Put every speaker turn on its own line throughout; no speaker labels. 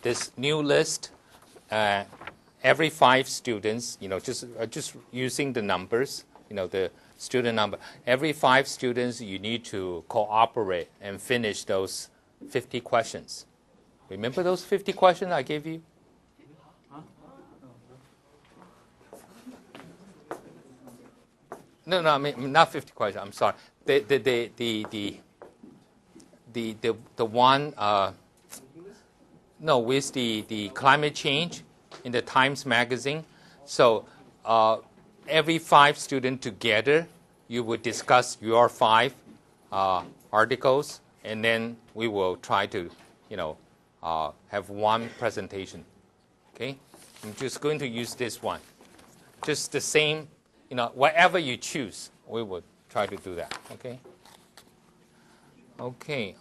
this new list. Every 5 students, just using the numbers, the student number. Every 5 students, you need to cooperate and finish those 50 questions. Remember those 50 questions I gave you? No, I mean not 50 questions. I'm sorry. The one with the climate change in the Times Magazine. So every 5 students together, you would discuss your 5 articles, and then we will try to have one presentation. Okay, I'm just going to use this one. Just the same. Whatever you choose, we will try to do that, okay? Okay.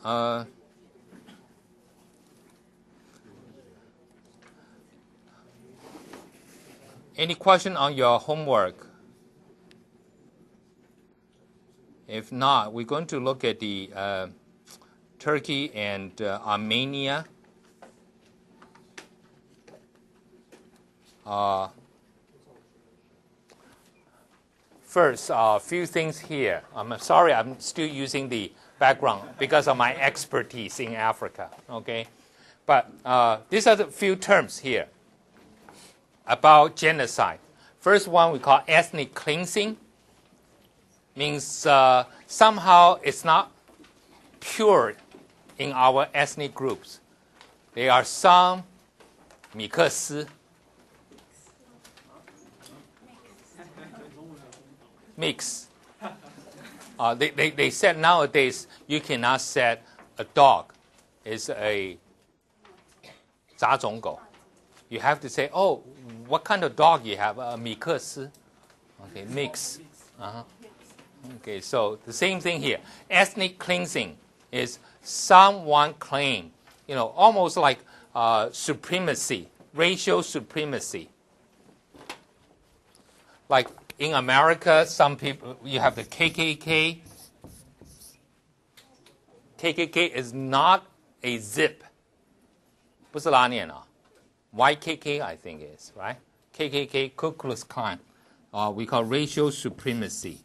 Any question on your homework? If not, we're going to look at the Turkey and Armenia. First, a few things here. I'm sorry, I'm still using the background because of my expertise in Africa, okay? But these are the few terms here about genocide. First one we call ethnic cleansing. Means somehow it's not pure in our ethnic groups. There are some 米克斯 mix. They said nowadays you cannot say a dog is a 杂种狗. You have to say, oh, what kind of dog you have? A 米克斯. Okay, mix. Okay, so the same thing here. Ethnic cleansing is someone claim, almost like supremacy, racial supremacy. Like in America, some people, you have the KKK. KKK is not a zip. 不是拉链啊. YKK, I think is, right? KKK, Ku Klux Klan. We call racial supremacy.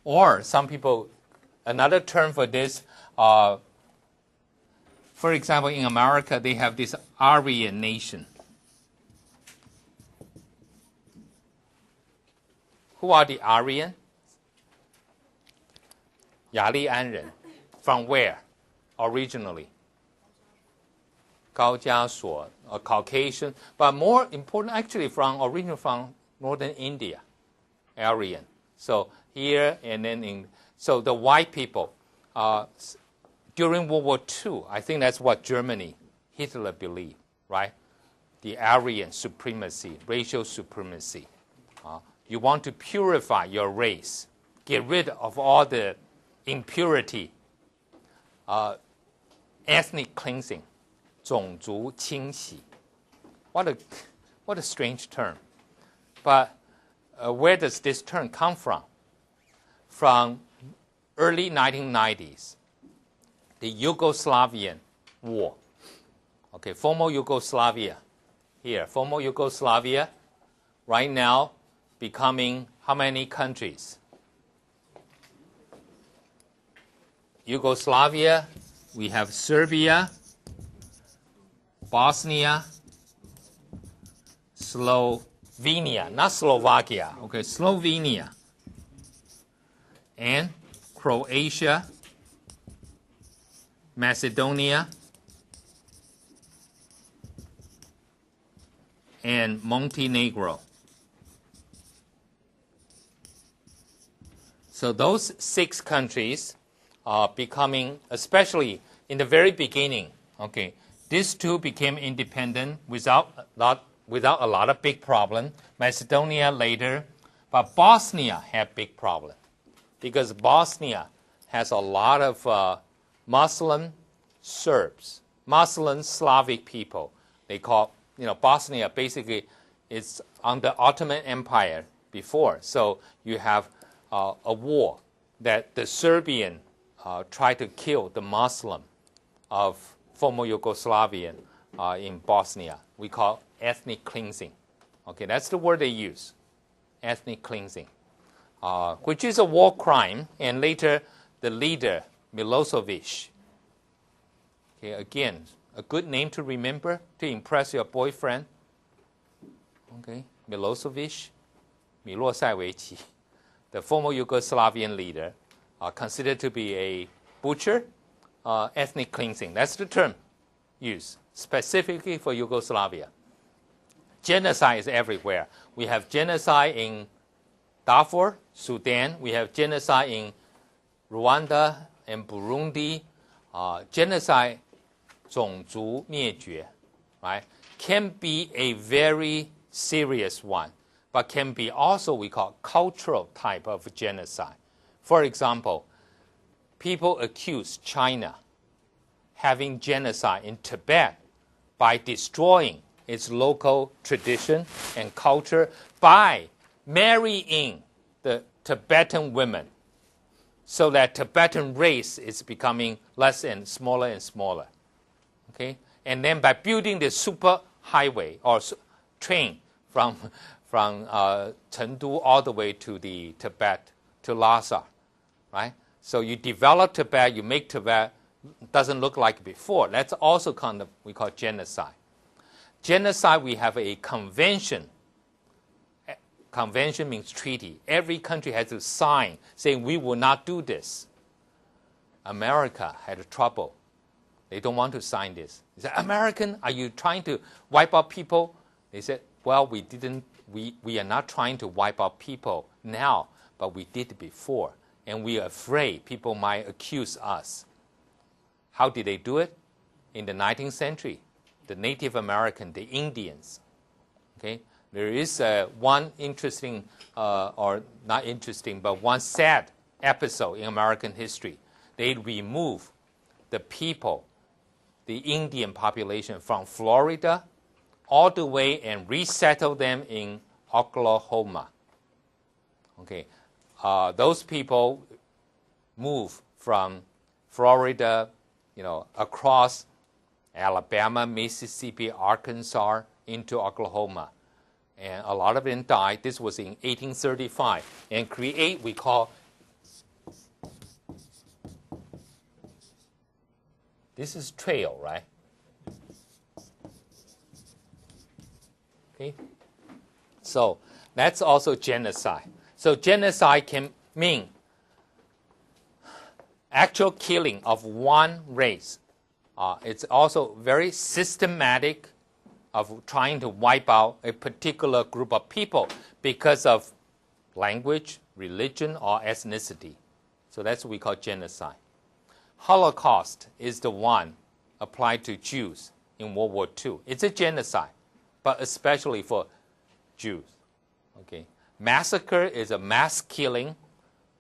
Or some people, another term for this, for example, in America, they have this Aryan nation. Who are the Aryan? 雅利安人. From where? Originally? 高加索, or Caucasian, but more important actually originally from northern India, Aryan. So here and then so the white people, during World War II, I think that's what Hitler believed, right? The Aryan supremacy, racial supremacy. You want to purify your race, get rid of all the impurity, ethnic cleansing, 种族清洗. What a strange term. But where does this term come from? From early 1990s, the Yugoslavian war. Okay, former Yugoslavia. Here, former Yugoslavia, right now, becoming how many countries? Yugoslavia, we have Serbia, Bosnia, Slovenia, not Slovakia, okay, Slovenia, and Croatia, Macedonia, and Montenegro. So those 6 countries are becoming, especially in the very beginning, okay, these 2 became independent without a lot of big problem. Macedonia later, but Bosnia had big problem because Bosnia has a lot of Muslim Serbs, Muslim Slavic people. They call, Bosnia basically is under Ottoman Empire before. So you have a war that the Serbian tried to kill the Muslim of former Yugoslavia in Bosnia. We call ethnic cleansing. Okay, that's the word they use, ethnic cleansing, which is a war crime. And later, the leader, Milosevic, okay, again, a good name to remember to impress your boyfriend. Okay, Milosevic, 米洛塞维奇, the former Yugoslavian leader, considered to be a butcher, ethnic cleansing. That's the term used specifically for Yugoslavia. Genocide is everywhere. We have genocide in Darfur, Sudan. We have genocide in Rwanda and Burundi. Genocide, 种族灭绝, right, can be a very serious one, but can be also we call cultural type of genocide. For example, people accuse China having genocide in Tibet by destroying its local tradition and culture by marrying the Tibetan women, so that Tibetan race is becoming less and smaller. Okay? And then by building the super highway or train from Chengdu all the way to the Tibet, to Lhasa, right? So you develop Tibet, you make Tibet doesn't look like before. That's also kind of we call genocide. Genocide, we have a convention. Convention means treaty. Every country has to sign saying we will not do this. America had trouble. They don't want to sign this. They said, American, are you trying to wipe out people? They said, well, we are not trying to wipe out people now, but we did before. And we are afraid people might accuse us. How did they do it? In the 19th century, the Native American, the Indians. Okay? There is one interesting, or not interesting, but one sad episode in American history. They remove the people, the Indian population from Florida all the way and resettle them in Oklahoma. Okay, those people move from Florida, across Alabama, Mississippi, Arkansas into Oklahoma. And a lot of them died. This was in 1835. And create, we call, this is trail, right? Okay. So that's also genocide. So genocide can mean actual killing of one race. It's also very systematic of trying to wipe out a particular group of people because of language, religion, or ethnicity. So that's what we call genocide. Holocaust is the one applied to Jews in World War II. It's a genocide, but especially for Jews. Okay. Massacre is a mass killing,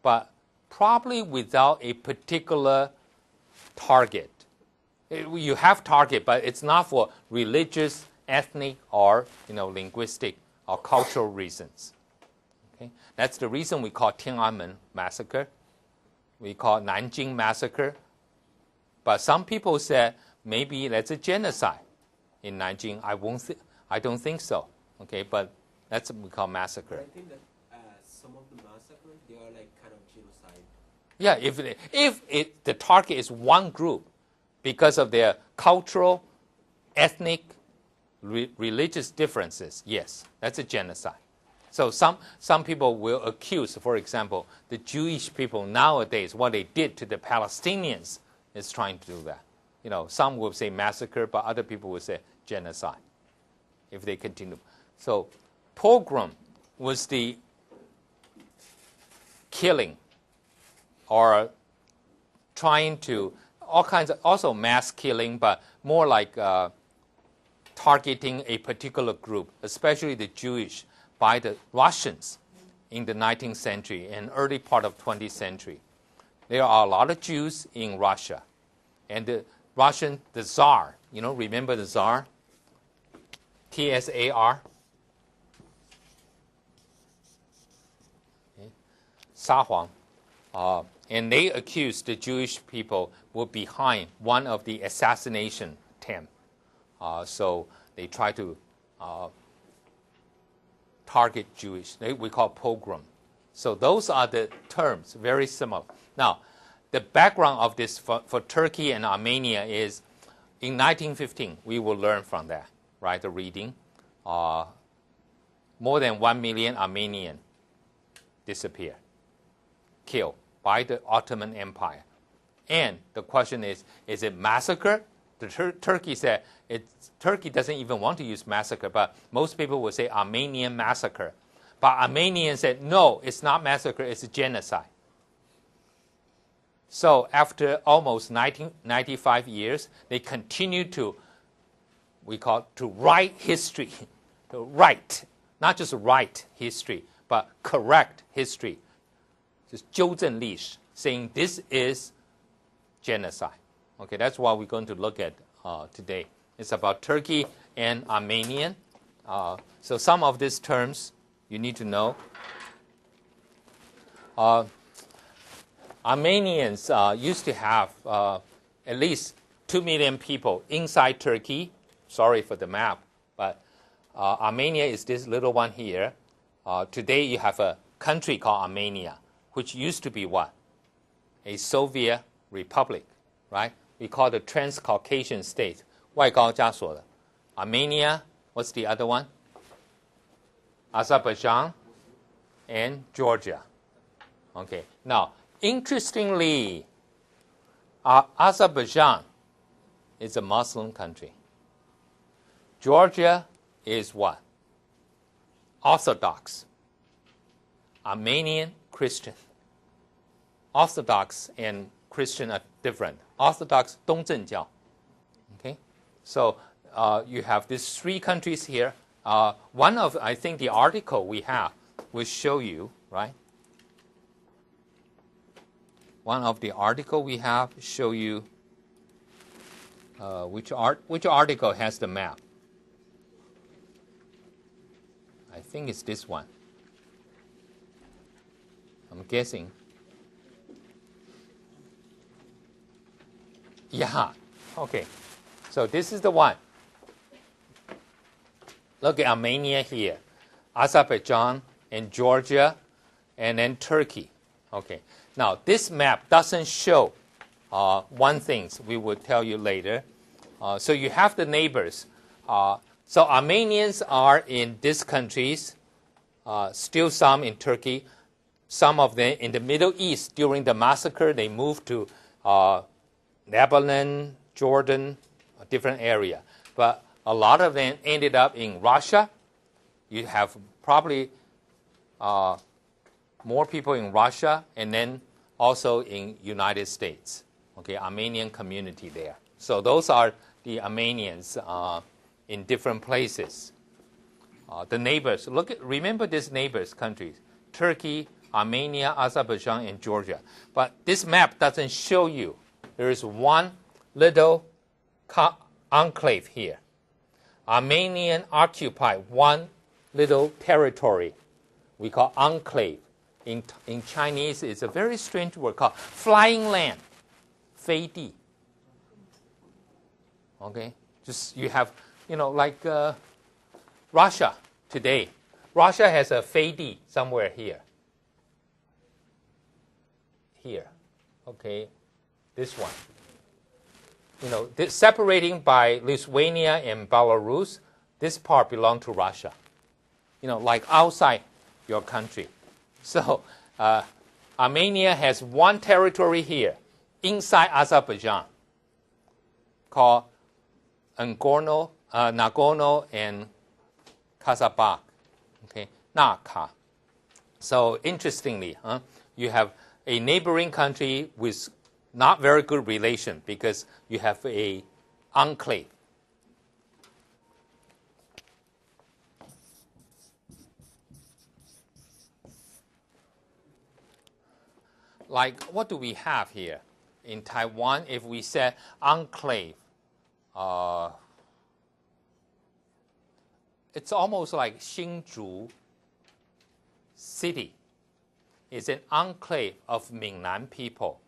but probably without a particular target. You have target, but it's not for religious, ethnic, or linguistic or cultural reasons. Okay? That's the reason we call Tiananmen massacre. We call Nanjing massacre. But some people said maybe that's a genocide in Nanjing. I don't think so. Okay, but that's what we call massacre.
But I think that some of the massacres, they are like kind of genocide.
Yeah, if the target is one group because of their cultural, ethnic, religious differences, yes, that's a genocide. So some people will accuse, for example, the Jewish people nowadays, what they did to the Palestinians is trying to do that. Some will say massacre, but other people will say genocide if they continue. So pogrom was the killing or trying to, all kinds of, also mass killing, but more like targeting a particular group, especially the Jewish, by the Russians in the 19th century and early part of 20th century. There are a lot of Jews in Russia. And the Tsar, remember the Tsar? Tsar. Okay. 沙皇. And they accused the Jewish people were behind one of the assassination attempts. So they try to target Jewish. We call pogrom. So those are the terms, very similar. Now, the background of this for Turkey and Armenia is in 1915, we will learn from that, right, the reading. More than 1 million Armenians disappeared, killed by the Ottoman Empire. And the question is it massacre? The Turkey said, Turkey doesn't even want to use massacre, but most people will say Armenian massacre. But Armenians said, no, it's not massacre, it's a genocide. So after almost 95 years, they continue to, we call it, to write history, to write, not just write history, but correct history. Just 纠正历史, saying this is genocide. Okay, that's what we're going to look at today. It's about Turkey and Armenian. So some of these terms you need to know. Armenians used to have at least 2 million people inside Turkey. Sorry for the map, but Armenia is this little one here. Today you have a country called Armenia, which used to be what? A Soviet republic, right? We call it the Transcaucasian state. 外高加索的. Armenia, what's the other one? Azerbaijan and Georgia. Okay, now, interestingly, Azerbaijan is a Muslim country. Georgia is what? Orthodox. Armenian Christian. Orthodox and Christian are different. Orthodox 东正教. Okay, so you have these 3 countries here. One of, I think, the article we have will show you, right? One of the article we have show you which article has the map. I think it's this one. I'm guessing. Yeah, okay. So this is the one. Look at Armenia here, Azerbaijan and Georgia, and then Turkey. Okay. Now, this map doesn't show one thing. We will tell you later. So you have the neighbors. So Armenians are in these countries, still some in Turkey, some of them in the Middle East. During the massacre, they moved to Lebanon, Jordan, a different area. But a lot of them ended up in Russia. You have probably more people in Russia, and then also in United States. Okay, Armenian community there. So those are the Armenians in different places. The neighbors, remember these neighbors countries, Turkey, Armenia, Azerbaijan, and Georgia. But this map doesn't show you. There is one little enclave here. Armenian occupied one little territory we call enclave. In Chinese, it's a very strange word called flying land, 飞地. Okay, just you have, like Russia today. Russia has a 飞地 somewhere here. Here, okay, this one. Separating by Lithuania and Belarus, this part belongs to Russia. Like outside your country. So Armenia has one territory here, inside Azerbaijan, called Nagorno and Karabakh. Okay, Nakha. So interestingly, you have a neighboring country with not very good relation because you have a enclave. Like, what do we have here? In Taiwan, if we say enclave, it's almost like Hsinchu city. is an enclave of Mingnan people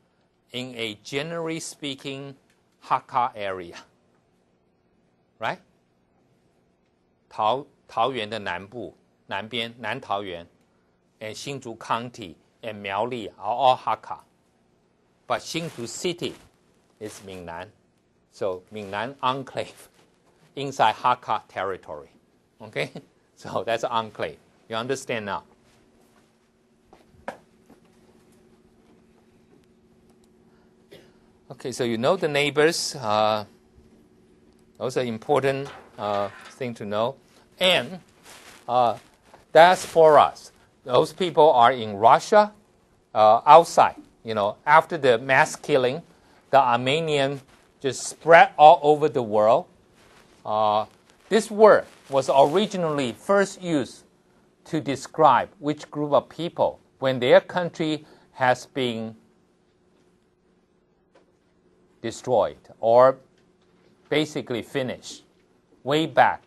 in a generally speaking Hakka area, right? 桃园的南部、南边、南桃园 and 新竹 County and 苗栗 are all Hakka. But 新竹 City is Mingnan. So Mingnan enclave inside Hakka territory. Okay? So that's an enclave. You understand now? Okay, so you know the neighbors. Those are important thing to know. And diasporas. Those people are in Russia, outside. You know, after the mass killing, the Armenian just spread all over the world. This word was originally first used to describe which group of people, when their country has been destroyed or basically finished, way back,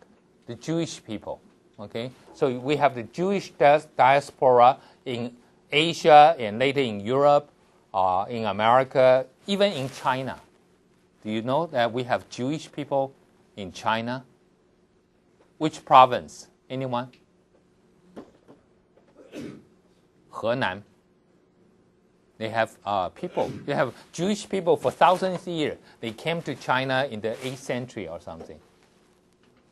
the Jewish people. Okay, so we have the Jewish diaspora in Asia and later in Europe, in America, even in China. Do you know that we have Jewish people in China? Which province? Anyone? Henan. They have people. They have Jewish people for thousands of years. They came to China in the 8th century or something.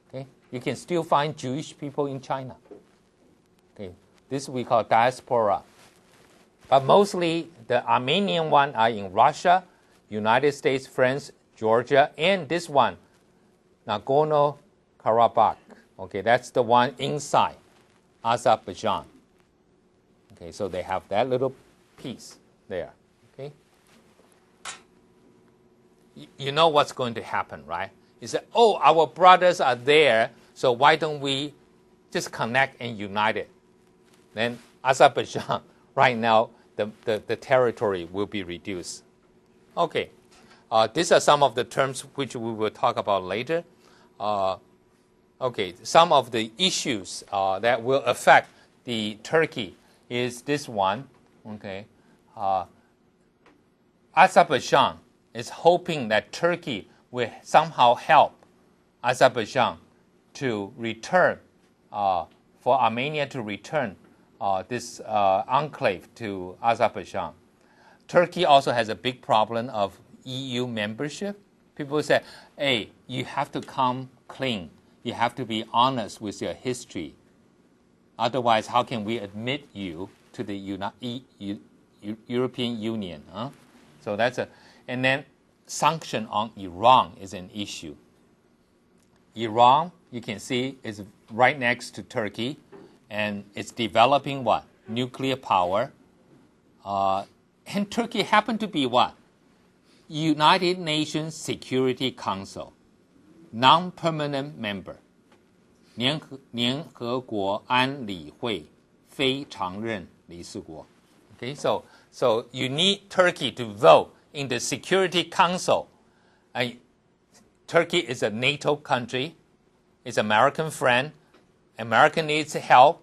Okay, you can still find Jewish people in China. Okay, this we call diaspora. But mostly the Armenian one are in Russia, United States, France, Georgia, and this one, Nagorno-Karabakh. Okay, that's the one inside Azerbaijan. Okay, so they have that little piece there. Okay, you know what's going to happen, right? You say, oh, our brothers are there, so why don't we just connect and unite it? Then Azerbaijan, right now, the territory will be reduced. Okay, these are some of the terms which we will talk about later. Okay, some of the issues that will affect the Turkey is this one. Okay, Azerbaijan is hoping that Turkey will somehow help Azerbaijan to return, for Armenia to return this enclave to Azerbaijan. Turkey also has a big problem of EU membership. People say, hey, you have to come clean. You have to be honest with your history. Otherwise, how can we admit you to the European Union? Huh? So that's and then sanction on Iran is an issue. Iran, you can see, is right next to Turkey, and it's developing what? Nuclear power. And Turkey happened to be what? United Nations Security Council, non-permanent member. 联合国安理会非常任理事国. Okay, so you need Turkey to vote in the Security Council. Turkey is a NATO country. It's American friend. America needs help.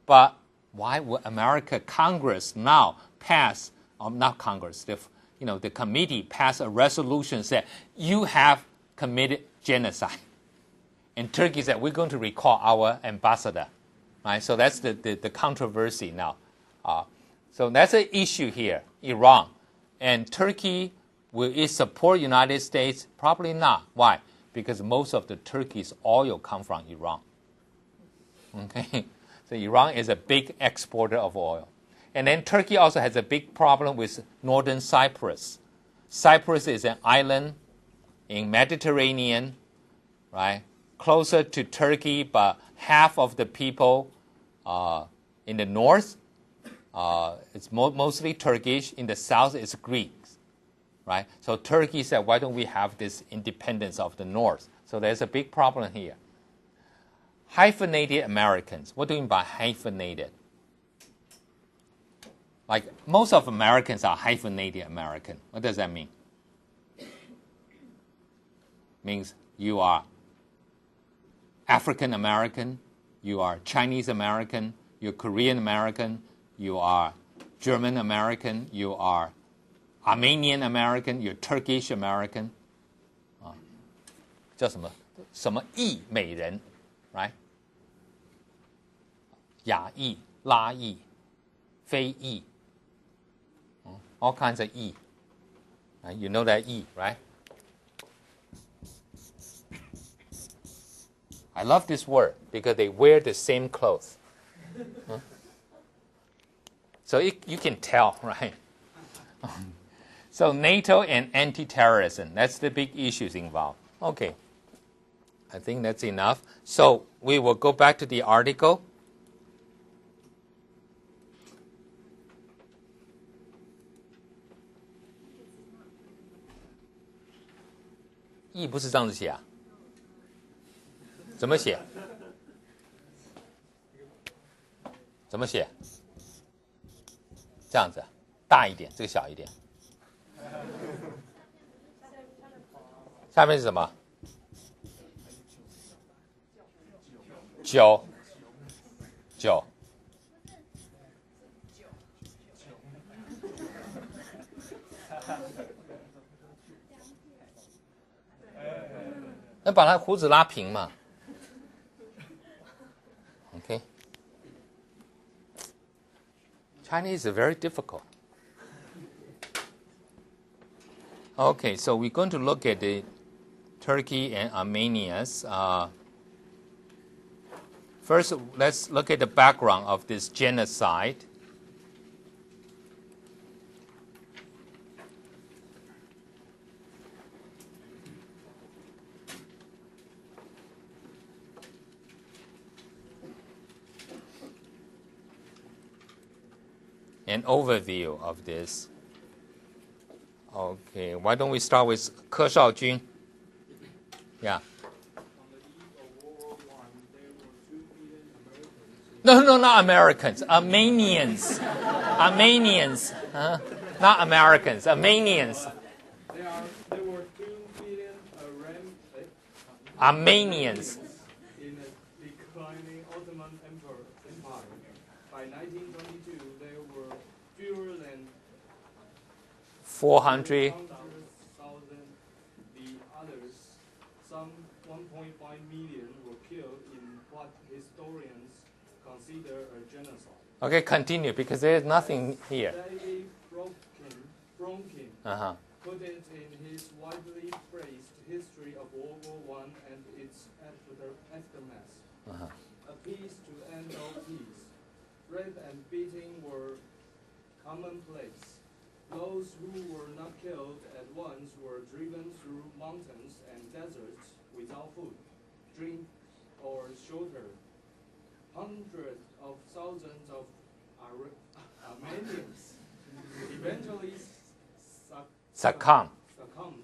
But why would America Congress now pass, not Congress, the committee pass a resolution that you have committed genocide? And Turkey said, we're going to recall our ambassador. Right? So that's the controversy now. So that's an issue here, Iran. And Turkey, will it support United States? Probably not. Why? Because most of the Turkey's oil comes from Iran. Okay? So Iran is a big exporter of oil. And then Turkey also has a big problem with northern Cyprus. Cyprus is an island in Mediterranean, right? Closer to Turkey, but half of the people in the north, it's mostly Turkish. In the south, it's Greeks, right? So Turkey said, why don't we have this independence of the north? So there's a big problem here. Hyphenated Americans. What do you mean by hyphenated? Like most of Americans are hyphenated American. What does that mean? Means you are African American, you are Chinese American, you're Korean American, you are German American, you are Armenian American, you're Turkish American. 叫什么？什么裔美人 ，right？ 亚裔、拉裔、非裔 all kinds of 裔 right? You know that 裔 right? I love this word because they wear the same clothes. So you can tell, right? So NATO and anti-terrorism, that's the big issues involved. Okay. I think that's enough. So we will go back to the article. "不是这样子写啊？怎么写？怎么写？这样子，大一点，这个小一点。下面是什么？九。那把他胡子拉平嘛。Okay. Chinese is very difficult. Okay, so we're going to look at the Turkey and Armenia's. First, let's look at the background of this genocide. An overview of this. Okay, why don't we start with Ke Shaojun? Yeah. No, not Americans. Armenians. Armenians. Not Americans. Armenians.
There were 2 billion
Armenians.
in a declining Ottoman Empire. By 1922, there were fewer than
400.
100,000. The others, some 1.5 million, were killed in what historians consider a genocide.
Okay, continue because there's nothing here.
David Bronkin put it in his widely praised History of World War I and its aftermath. A peace to end all peace. Rape and beating were commonplace. Those who were not killed at once were driven through mountains and deserts without food, drink, or shelter. Hundreds of thousands of Armenians eventually
Succumb.
succumbed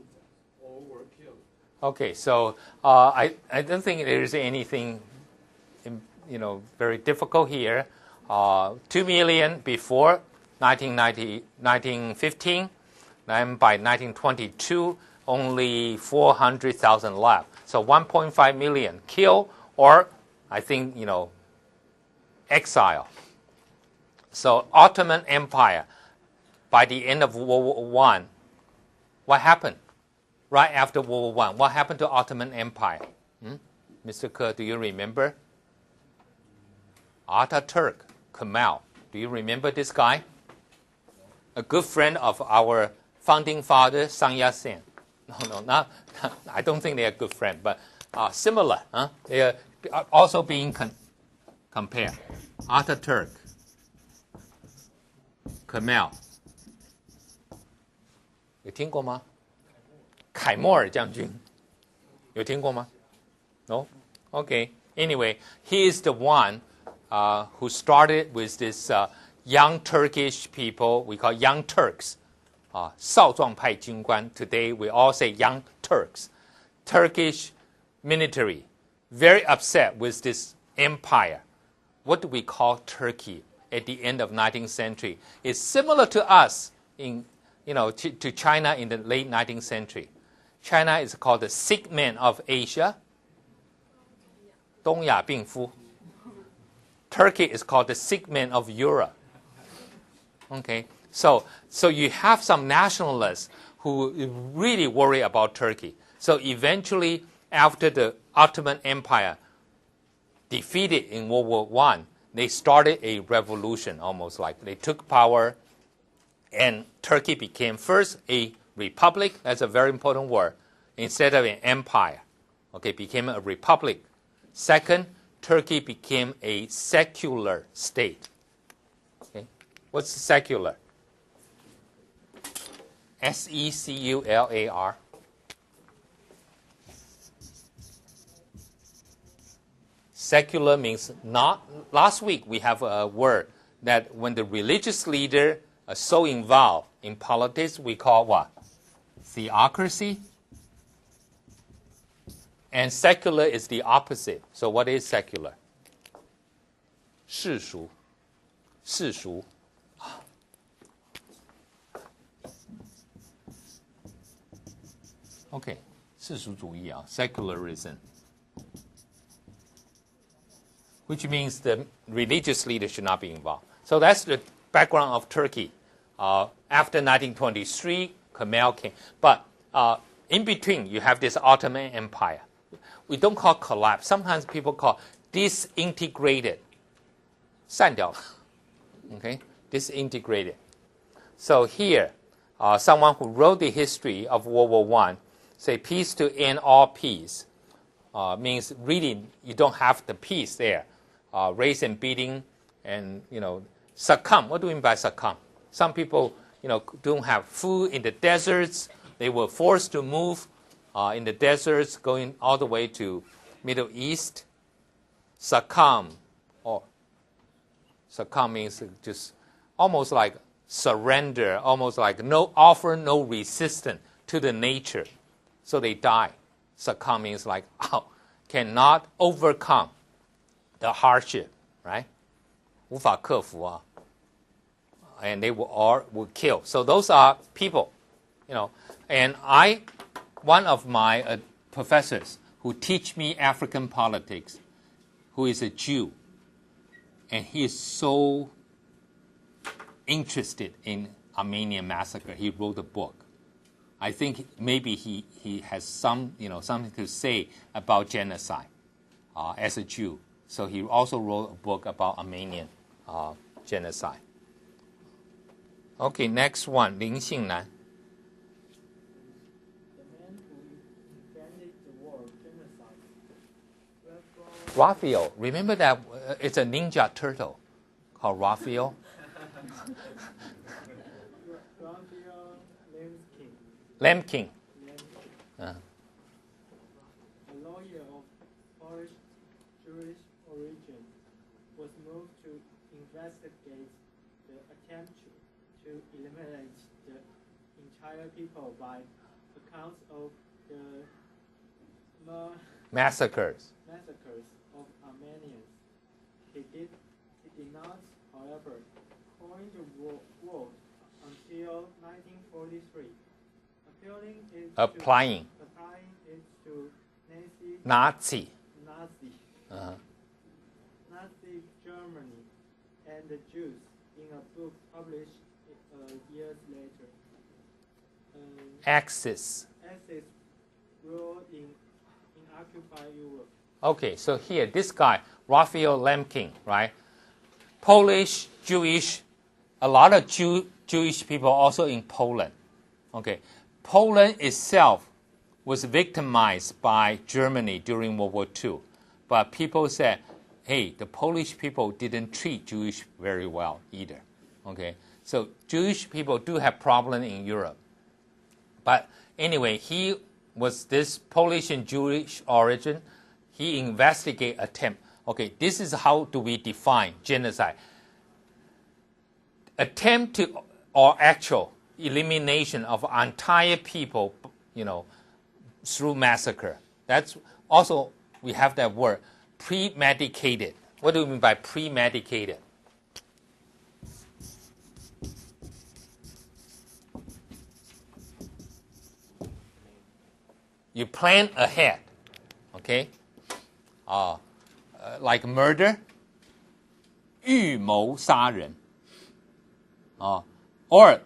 or were killed.
Okay, so I don't think there's anything, very difficult here. 2 million before 1915, then by 1922, only 400,000 left. So 1.5 million killed, or I think, exile. So Ottoman Empire, by the end of World War I, what happened? Right after World War I, what happened to Ottoman Empire? Mr. Ke, do you remember? Ataturk Kemal. Do you remember this guy? A good friend of our founding father, Sun Yat-sen. No, not. I don't think they are good friends, but similar. They are also being compared. Ataturk Kemal. 有听过吗？凯莫尔将军，有听过吗？ No? Okay. Anyway, he is the one who started with this young Turkish people, we call young Turks. 少壮派军官. Today we all say young Turks. Turkish military, very upset with this empire. What do we call Turkey at the end of 19th century? It's similar to us to China in the late 19th century. China is called the sick man of Asia. 东亚病夫. Turkey is called the sick man of Europe. Okay, so you have some nationalists who really worry about Turkey. So eventually, after the Ottoman Empire defeated in World War I, they started a revolution, almost like they took power, and Turkey became first a republic. That's a very important word. Instead of an empire, okay, became a republic. Second, Turkey became a secular state. Okay, what's secular? secular. Secular means not. Last week we have a word that when the religious leader are so involved in politics, we call what? Theocracy. And secular is the opposite. So what is secular? 世俗. 世俗. Okay, 世俗主义, secularism. Which means the religious leader should not be involved. So that's the background of Turkey. After 1923, Kemal came. But in between, you have this Ottoman Empire. We don't call collapse. Sometimes people call disintegrated. 散掉了. Okay, disintegrated. So here, someone who wrote the history of World War I say peace to end all peace. Means really you don't have the peace there. Race and beating and, succumb. What do we mean by succumb? Some people, don't have food in the deserts. They were forced to move in the deserts, going all the way to Middle East. Succumb. Or succumb means just almost like surrender, almost like offer no resistance to the nature. So they die. Succumb means like, cannot overcome the hardship, right? 无法克服啊. And they were killed. So those are people, And one of my professors who teach me African politics, who is a Jew, and he is so interested in Armenian massacre. He wrote a book. I think maybe he has something to say about genocide as a Jew. So he also wrote a book about Armenian genocide. Okay, next one, 林信南.
The man who invented the word genocide.
Raphael. Remember that it's a ninja turtle called Raphael?
Raphael
Lemkin.
a lawyer of Polish Jewish origin, was moved to investigate the attempt to eliminate the entire people by accounts of the
Massacres.
of Armenians. He did not, however, coin the word until 1943. Applying it to
Nazi.
Nazi Germany and the Jews in a book published years later.
Axis
rule in occupied Europe.
Okay, so here, this guy, Raphael Lemkin, right? Polish, Jewish, a lot of Jewish people also in Poland. Okay, Poland itself was victimized by Germany during World War II. But people said, hey, the Polish people didn't treat Jewish very well either. Okay, so Jewish people do have problems in Europe. But anyway, he was this Polish and Jewish origin. He investigated attempt. Okay, this is how do we define genocide. Attempt to or actual elimination of entire people, through massacre. That's also, we have that word, premedicated. What do we mean by premedicated? You plan ahead, okay? Like murder, 预谋杀人. Or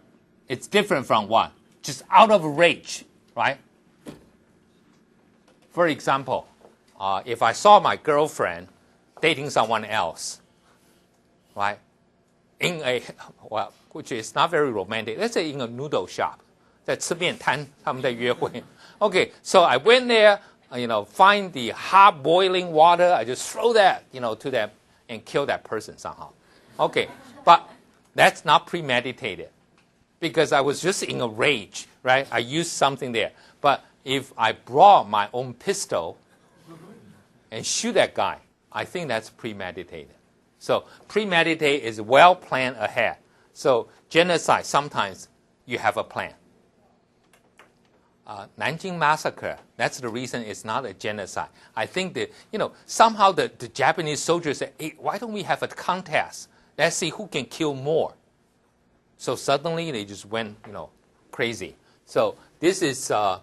it's different from what? Just out of rage, right? For example, if I saw my girlfriend dating someone else, right, which is not very romantic, let's say in a noodle shop, 在吃面摊，他们在约会。Okay, so I went there, find the hot boiling water, I just throw that, to them and kill that person somehow. Okay, but that's not premeditated because I was just in a rage, right? I used something there. But if I brought my own pistol and shoot that guy, I think that's premeditated. So premeditate is well planned ahead. So genocide, sometimes you have a plan. Nanjing massacre, that's the reason it's not a genocide. I think that, somehow the Japanese soldiers said, hey, why don't we have a contest? Let's see who can kill more. So suddenly they just went, crazy. So this is a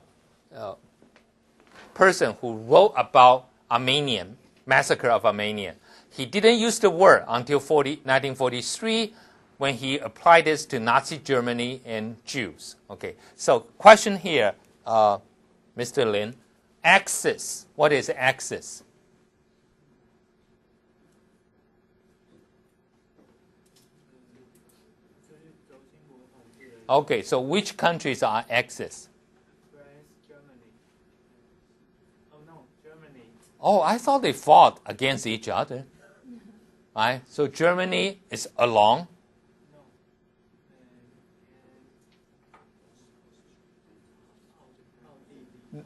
person who wrote about Armenian, massacre of Armenian. He didn't use the word until 1943 when he applied this to Nazi Germany and Jews. Okay, so question here, Mr. Lin, Axis, what is Axis? Okay, so which countries are Axis?
France, Germany. Oh no, Germany.
Oh, I thought they fought against each other. Right? So Germany is along.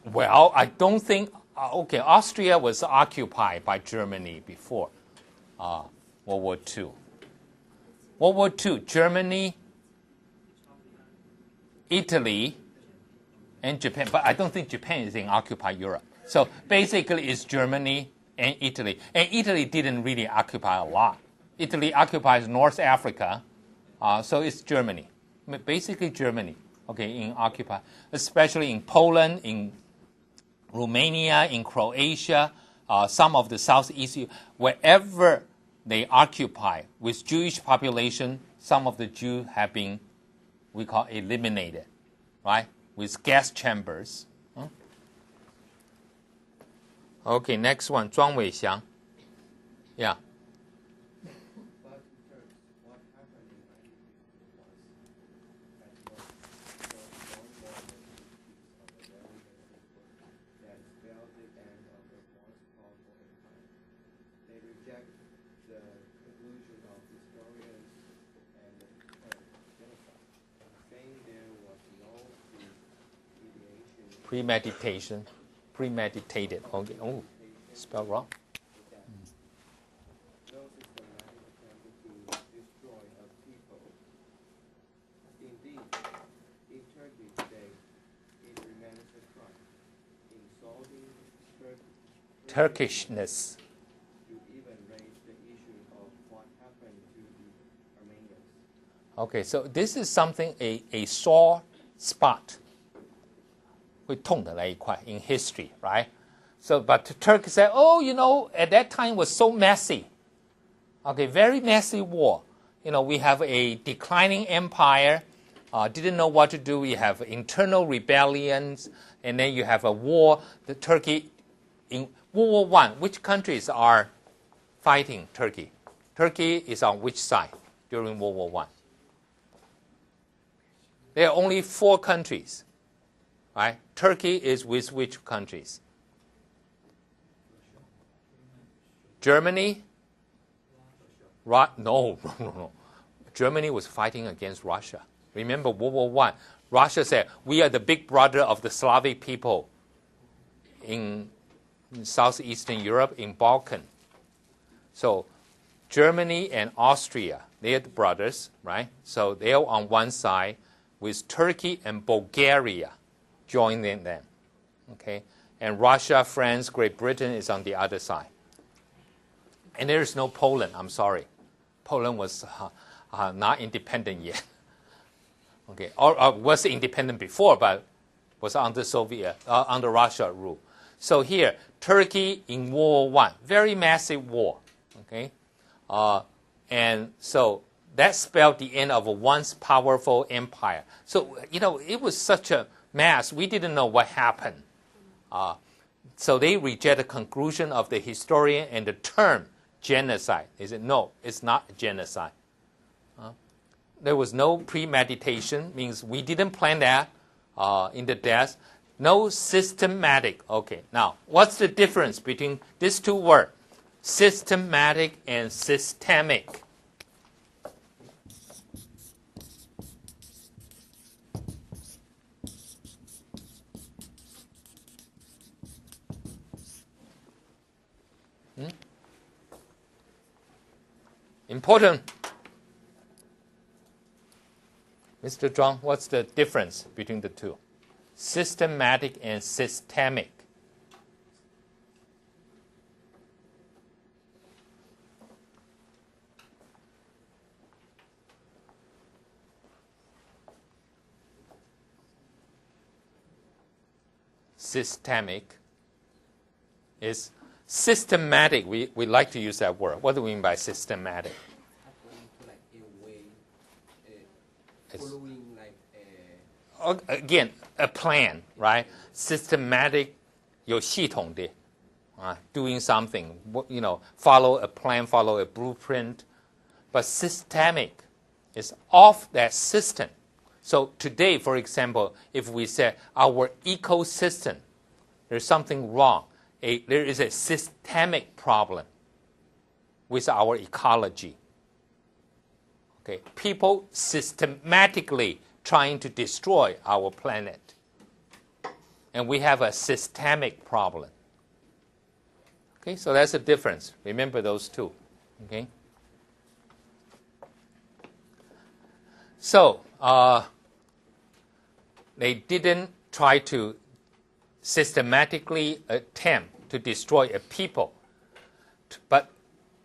Well, I don't think. Okay, Austria was occupied by Germany before World War II. World War II, Germany, Italy, and Japan. But I don't think Japan is in occupied Europe. So basically, it's Germany and Italy. And Italy didn't really occupy a lot. Italy occupies North Africa, so it's Germany. Basically Germany, okay, in occupy, especially in Poland, in Romania, in Croatia, some of the Southeast, wherever they occupy with Jewish population, some of the Jews have been, we call, eliminated, right, with gas chambers. Okay, next one, Zhuang Weixiang. Yeah. Premeditated. Okay. Oh, spelled wrong.
Indeed, in Turkey today, it remains a crime. Insulting
Turkishness.
to even raise the issue of what happened to the Armenians.
Okay, so this is something, a sore spot. 会痛的那一块 in history, right? So, but Turkey said, oh, at that time was so messy. Okay, very messy war. We have a declining empire, didn't know what to do. We have internal rebellions, and then you have a war. The Turkey, in World War I, which countries are fighting Turkey? Turkey is on which side during World War I? There are only 4 countries. Right? Turkey is with which countries? Germany? No. Germany was fighting against Russia. Remember World War I. Russia said, we are the big brother of the Slavic people in southeastern Europe, in Balkan. So Germany and Austria, they are the brothers, right? So they are on one side with Turkey and Bulgaria joining them, okay? And Russia, France, Great Britain is on the other side. And there is no Poland, I'm sorry. Poland was not independent yet. Okay, or was independent before, but was under under Russia rule. So here, Turkey in World War I, very massive war, okay? And so that spelled the end of a once powerful empire. So, it was such a mess. We didn't know what happened. So they reject the conclusion of the historian and the term genocide. They said, no, it's not genocide. There was no premeditation, means we didn't plan that in the death. No systematic. Okay, now, what's the difference between these two words? Systematic and systemic. Important. Mr. Zhuang, what's the difference between the two? Systematic and systemic. Systemic is systematic. We like to use that word. What do we mean by systematic? Again, a plan, right? Systematic, 有系统的, doing something, follow a plan, follow a blueprint. But systemic is off that system. So today, for example, if we say our ecosystem, there's something wrong. There is a systemic problem with our ecology. Okay, people systematically trying to destroy our planet. And we have a systemic problem. Okay, so that's the difference. Remember those two. Okay. So, they didn't try to systematically attempt to destroy a people. But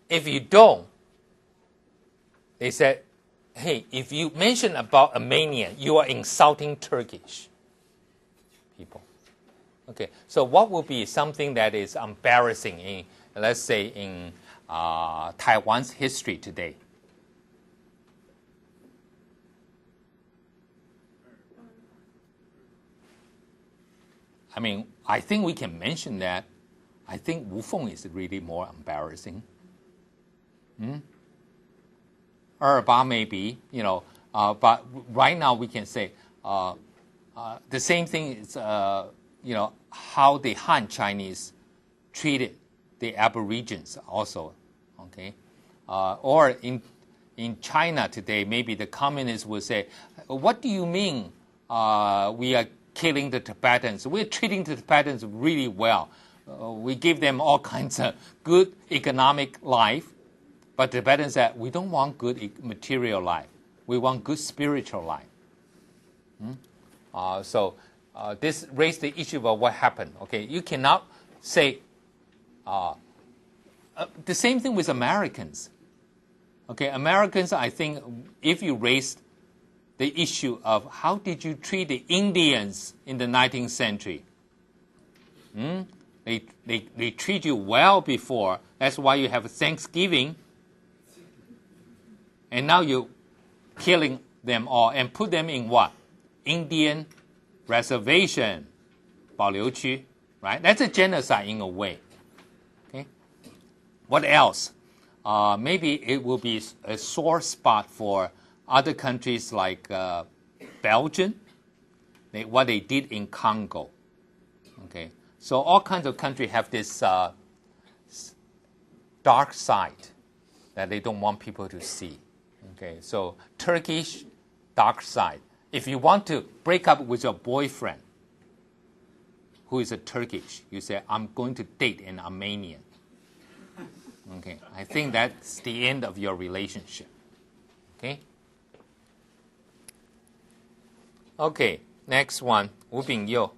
if you don't, they said, hey, if you mention about Armenian, you are insulting Turkish people. Okay, so what would be something that is embarrassing in, let's say, in Taiwan's history today? I mean, I think we can mention that. I think Wu Feng is really more embarrassing. 228 maybe, but right now we can say the same thing is, how the Han Chinese treated the Aborigines also, okay? Or in China today, maybe the communists will say, what do you mean we are killing the Tibetans? We're treating the Tibetans really well. We give them all kinds of good economic life. But the Tibetans said, we don't want good material life. We want good spiritual life. So this raised the issue of what happened. Okay, you cannot say the same thing with Americans. Okay, Americans, I think, if you raised the issue of how did you treat the Indians in the 19th century, they treat you well before. That's why you have Thanksgiving. And now you're killing them all and put them in what? Indian reservation, 保留区, right? That's a genocide in a way. Okay. What else? Maybe it will be a sore spot for other countries like Belgium, what they did in Congo. Okay. So all kinds of countries have this dark side that they don't want people to see. Okay, so Turkish dark side. If you want to break up with your boyfriend who is a Turkish, you say, I'm going to date an Armenian. Okay, I think that's the end of your relationship. Okay? Okay, next one, Wu Bingyou.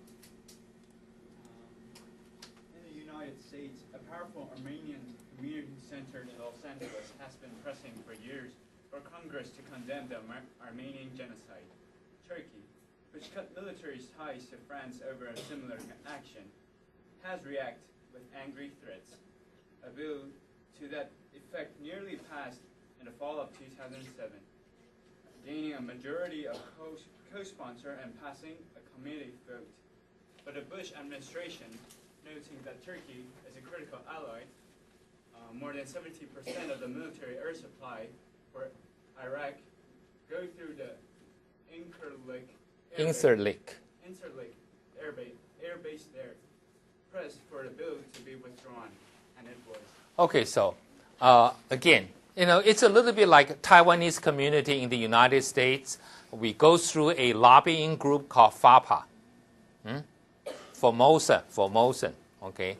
In the United States, a powerful Armenian community center in Los Angeles has been pressing for years for Congress to condemn the Armenian Genocide. Turkey, which cut military ties to France over a similar action, has reacted with angry threats. A bill to that effect nearly passed in the fall of 2007, gaining a majority of co-sponsor and passing a committee vote. But the Bush administration, noting that Turkey is a critical ally, more than 70% of the military air supply for Iraq go through the Incirlik air base there, pressed for the bill to be withdrawn, and it was.
Okay, so again, it's a little bit like Taiwanese community in the United States. We go through a lobbying group called FAPA, Formosan, okay,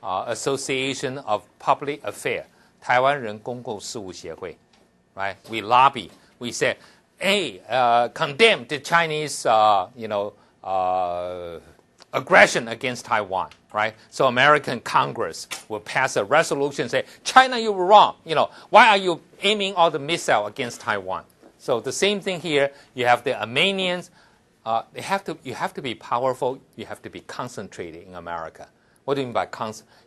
Association of Public Affairs, 台湾人公共事务协会, right? We lobby. We say, hey, condemn the Chinese, aggression against Taiwan, right? So American Congress will pass a resolution say, China, you were wrong. Why are you aiming all the missile against Taiwan? So the same thing here. You have the Armenians. You have to be powerful. You have to be concentrated in America. What do you mean by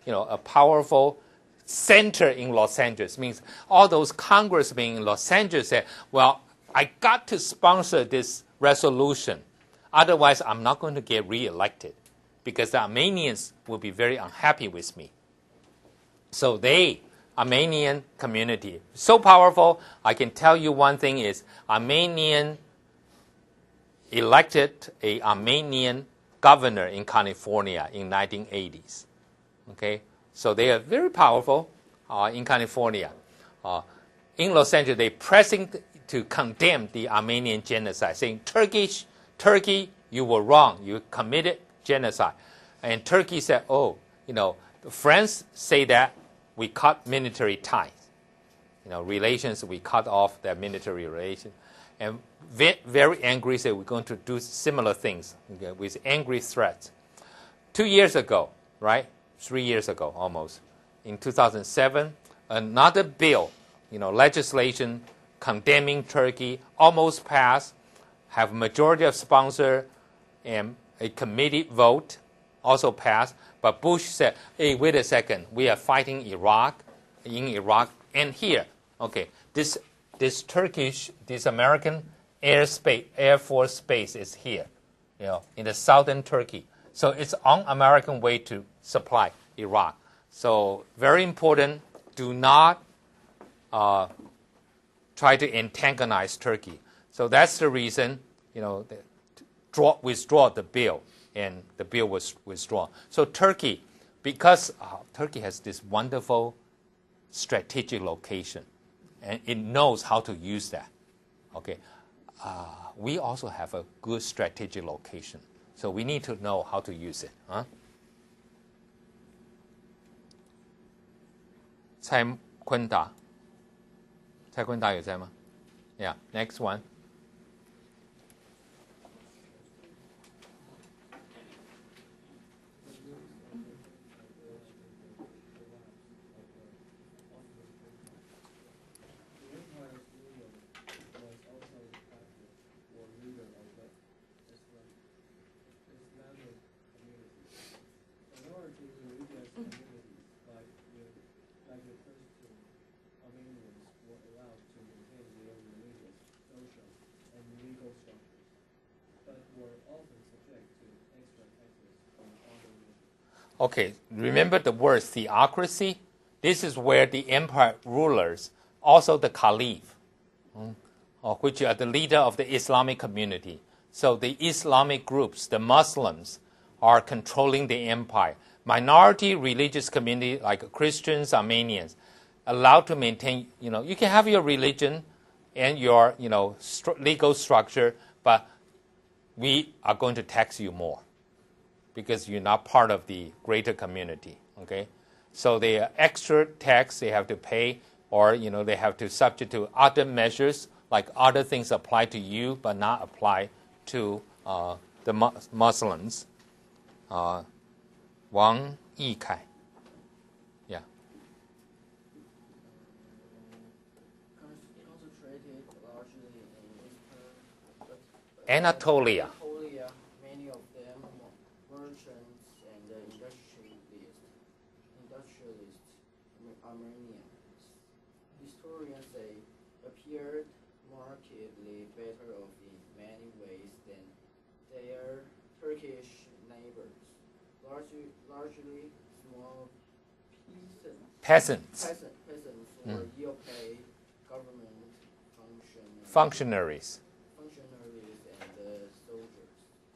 a powerful center in Los Angeles? Means all those congressmen in Los Angeles say, well, I got to sponsor this resolution. Otherwise, I'm not going to get reelected because the Armenians will be very unhappy with me. So Armenian community, so powerful. I can tell you one thing is Armenian elected an Armenian governor in California in 1980s. Okay, so they are very powerful in California. In Los Angeles, they're pressing to condemn the Armenian genocide, saying, Turkey, you were wrong. You committed genocide. And Turkey said, the French say that we cut military ties. Relations, we cut off their military relations. And very angry, said we're going to do similar things, okay, with angry threats. 2 years ago, right? 3 years ago almost, in 2007, another bill, legislation condemning Turkey almost passed, have majority of sponsor, and a committee vote also passed. But Bush said, hey, wait a second, we are fighting in Iraq and here. Okay, this American Air Force base is here, in the southern Turkey. So it's on American way to supply Iraq. So very important, do not try to antagonize Turkey. So that's the reason, withdraw the bill, and the bill was withdrawn. So Turkey, because Turkey has this wonderful strategic location, and it knows how to use that. Okay, we also have a good strategic location, so we need to know how to use it. 蔡坤达有在吗？ Yeah, next one. Okay, remember the word theocracy? This is where the empire rulers, also the caliph, which are the leader of the Islamic community. So the Islamic groups, the Muslims, are controlling the empire. Minority religious community like Christians, Armenians, allowed to maintain, you can have your religion and your, legal structure, but we are going to tax you more, because you're not part of the greater community, okay? So the extra tax they have to pay, or, they have to subject to other measures, like other things apply to you but not apply to the Muslims. Wang Yikai. Yeah.
Concentrated largely in
Anatolia.
Many of them merchants and industrialists, Armenians. Historians say largely small
Peasants.
peasants or ill-paid government
Functionaries.
and soldiers.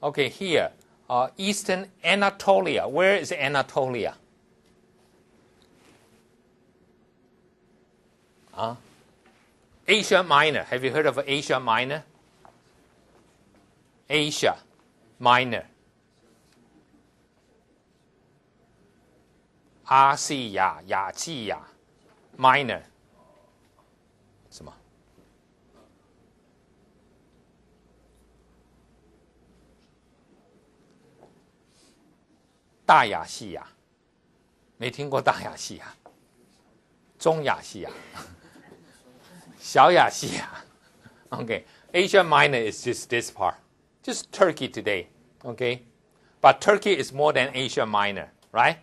Okay, here, Eastern Anatolia. Where is Anatolia? Asia Minor. Have you heard of Asia Minor? Asia Minor. 阿西亚、亚细亚 Minor 什么？大亚细亚，没听过大亚细亚，中亚细亚，小亚细亚。Okay, Asia Minor is just this part, just Turkey today. Okay, but Turkey is more than Asia Minor, right?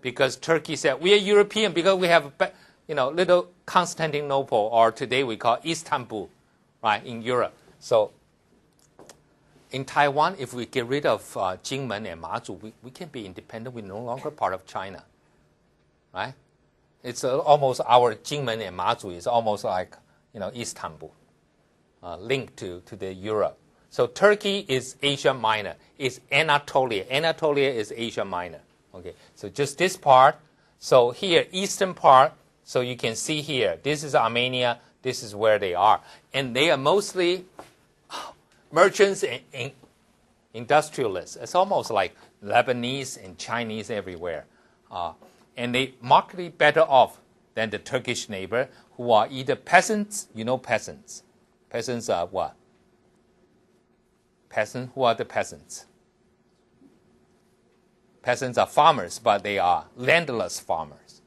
Because Turkey said we are European because we have, little Constantinople, or today we call Istanbul, right, in Europe. So in Taiwan, if we get rid of Jingmen and Mazu, we can be independent. We're no longer part of China, right? It's almost our Jingmen and Mazu is almost like Istanbul, linked to the Europe. So Turkey is Asia Minor. It's Anatolia. Anatolia is Asia Minor. Okay, so just this part. So here, eastern part. So you can see here, this is Armenia. This is where they are. And they are mostly merchants and industrialists. It's almost like Lebanese and Chinese everywhere. And they markedly better off than the Turkish neighbor, who are either peasants. You know peasants. Peasants are what? Peasants. Who are the peasants? Peasants are farmers, but they are landless farmers.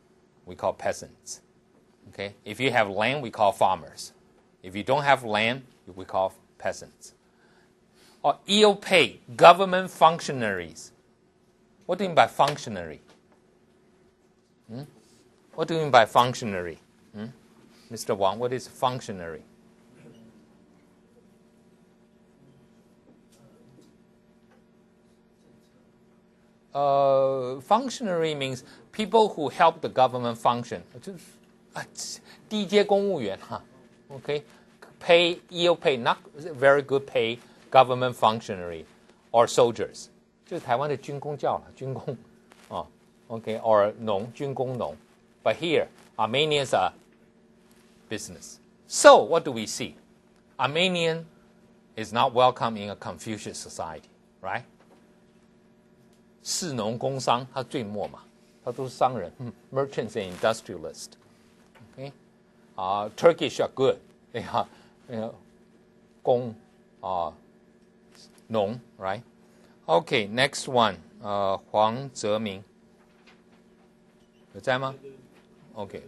We call peasants. Okay? If you have land, we call farmers. If you don't have land, we call peasants. Or ill-paid government functionaries. What do you mean by functionary? What do you mean by functionary? Mr. Wang, what is functionary? Functionary means people who help the government function. 低阶公务员 Okay, pay, ill pay, not very good pay government functionary or soldiers. 就是台湾的军公教了，军工Okay, or 农，军工农. But here, Armenians are business. So what do we see? Armenian is not welcome in a Confucius society, right? 士农工商，他最末嘛，他都是商人，merchants and industrialists. Okay, Turkish are good. They are, 工农 right? Okay, next one. 黄泽明有在吗 ？Okay.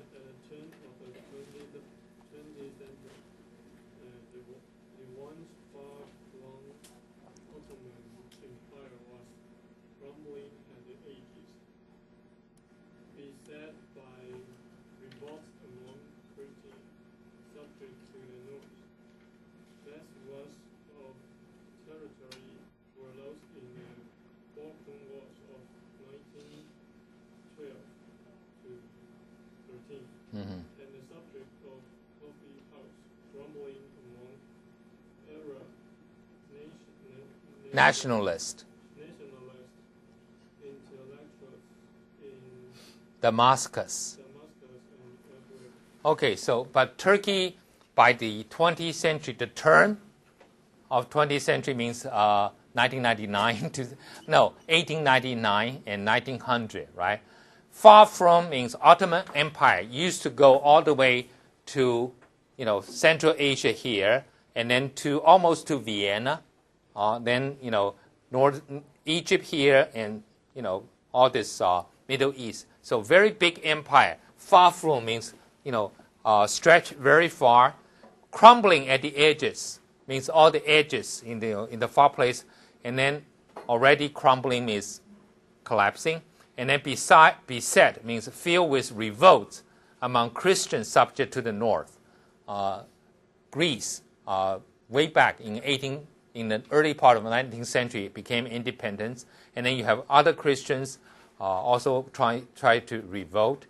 And the subject of coffee house grumbling among Arab
Nationalist
intellectuals in
Damascus.
and elsewhere.
Okay, so but Turkey by the 20th century, the turn of 20th century means 1899 and 1900, right? Far from means Ottoman Empire used to go all the way to, Central Asia here, and then to almost to Vienna, then North Egypt here, and all this Middle East. So very big empire. Far from means stretch very far, crumbling at the edges means all the edges in the far place, and then already crumbling means collapsing. And then beset means filled with revolts among Christians subject to the north. Greece, way back in the early part of the 19th century, became independent. And then you have other Christians also try to revolt.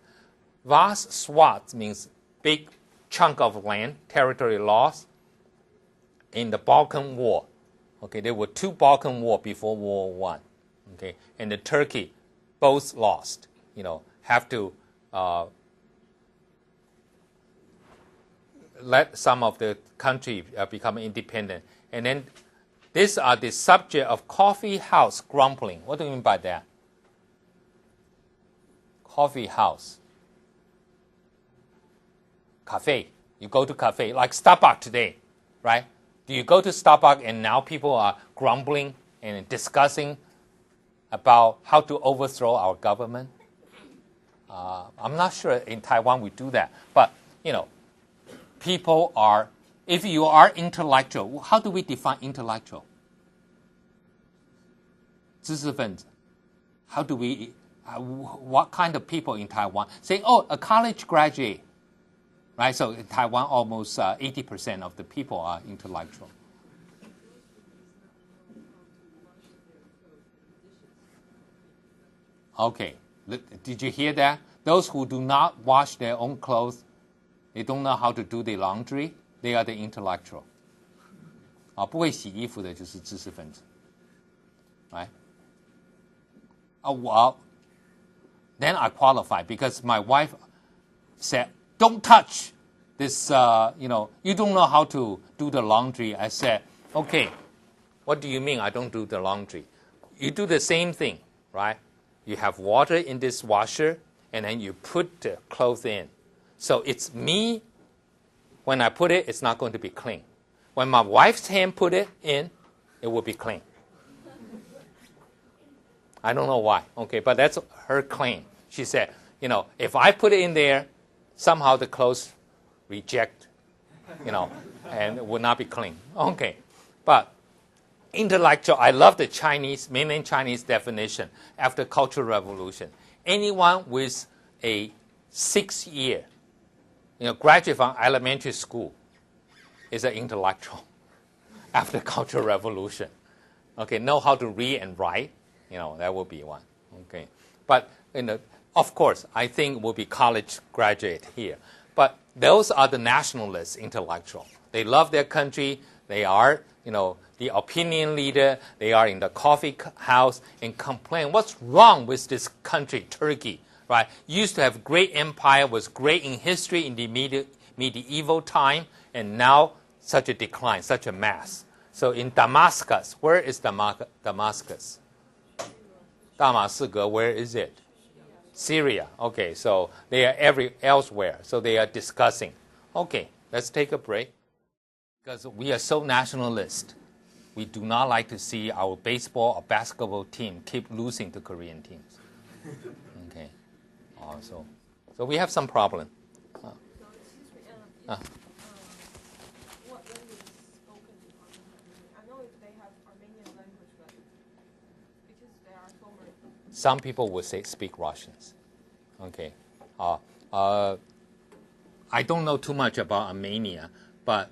Vast swaths means big chunk of land, territory lost in the Balkan War. Okay, there were 2 Balkan Wars before World War I. Okay, and the Turkey both lost. Have to let some of the country become independent. And then these are the subject of coffee house grumbling. What do you mean by that? Coffee house. Cafe. You go to cafe, like Starbucks today, right? Do you go to Starbucks and now people are grumbling and discussing about how to overthrow our government? I'm not sure in Taiwan we do that. But, people are, if you are intellectual, how do we define intellectual? 知识分子. How do we, what kind of people in Taiwan? Say, a college graduate. Right? So in Taiwan, almost 80% of the people are intellectual. Okay. Did you hear that? Those who do not wash their own clothes, they don't know how to do the laundry, they are the intellectual. 不会洗衣服的就是知识分子. Right? Well, then I qualify because my wife said, don't touch this, you don't know how to do the laundry. I said, okay, what do you mean I don't do the laundry? You do the same thing, right? You have water in this washer, and then you put the clothes in. So it's me, when I put it, it's not going to be clean. When my wife's hand put it in, it will be clean. I don't know why, okay, but that's her claim. She said, if I put it in there, somehow the clothes reject, and it will not be clean. Okay. But intellectual, I love the mainland Chinese definition after Cultural Revolution. Anyone with a 6-year, graduate from elementary school is an intellectual after Cultural Revolution. Okay, know how to read and write, that will be one. Okay. But, of course, I think will be college graduate here. But those are the nationalist intellectual. They love their country. They are, the opinion leader. They are in the coffee house and complain, what's wrong with this country, Turkey, right? Used to have great empire, was great in history in the medieval time, and now such a decline, such a mess. So in Damascus, where is Damascus? Damascus, where is it? Syria. Okay, so they are elsewhere. So they are discussing. Okay, let's take a break. Because we are so nationalist, we do not like to see our baseball or basketball team keep losing to Korean teams. Okay, so we have some problem.
What language is spoken in Armenia? I know they have Armenian language, but because there are so many.
Some people would say speak Russians. Okay. I don't know too much about Armenia, but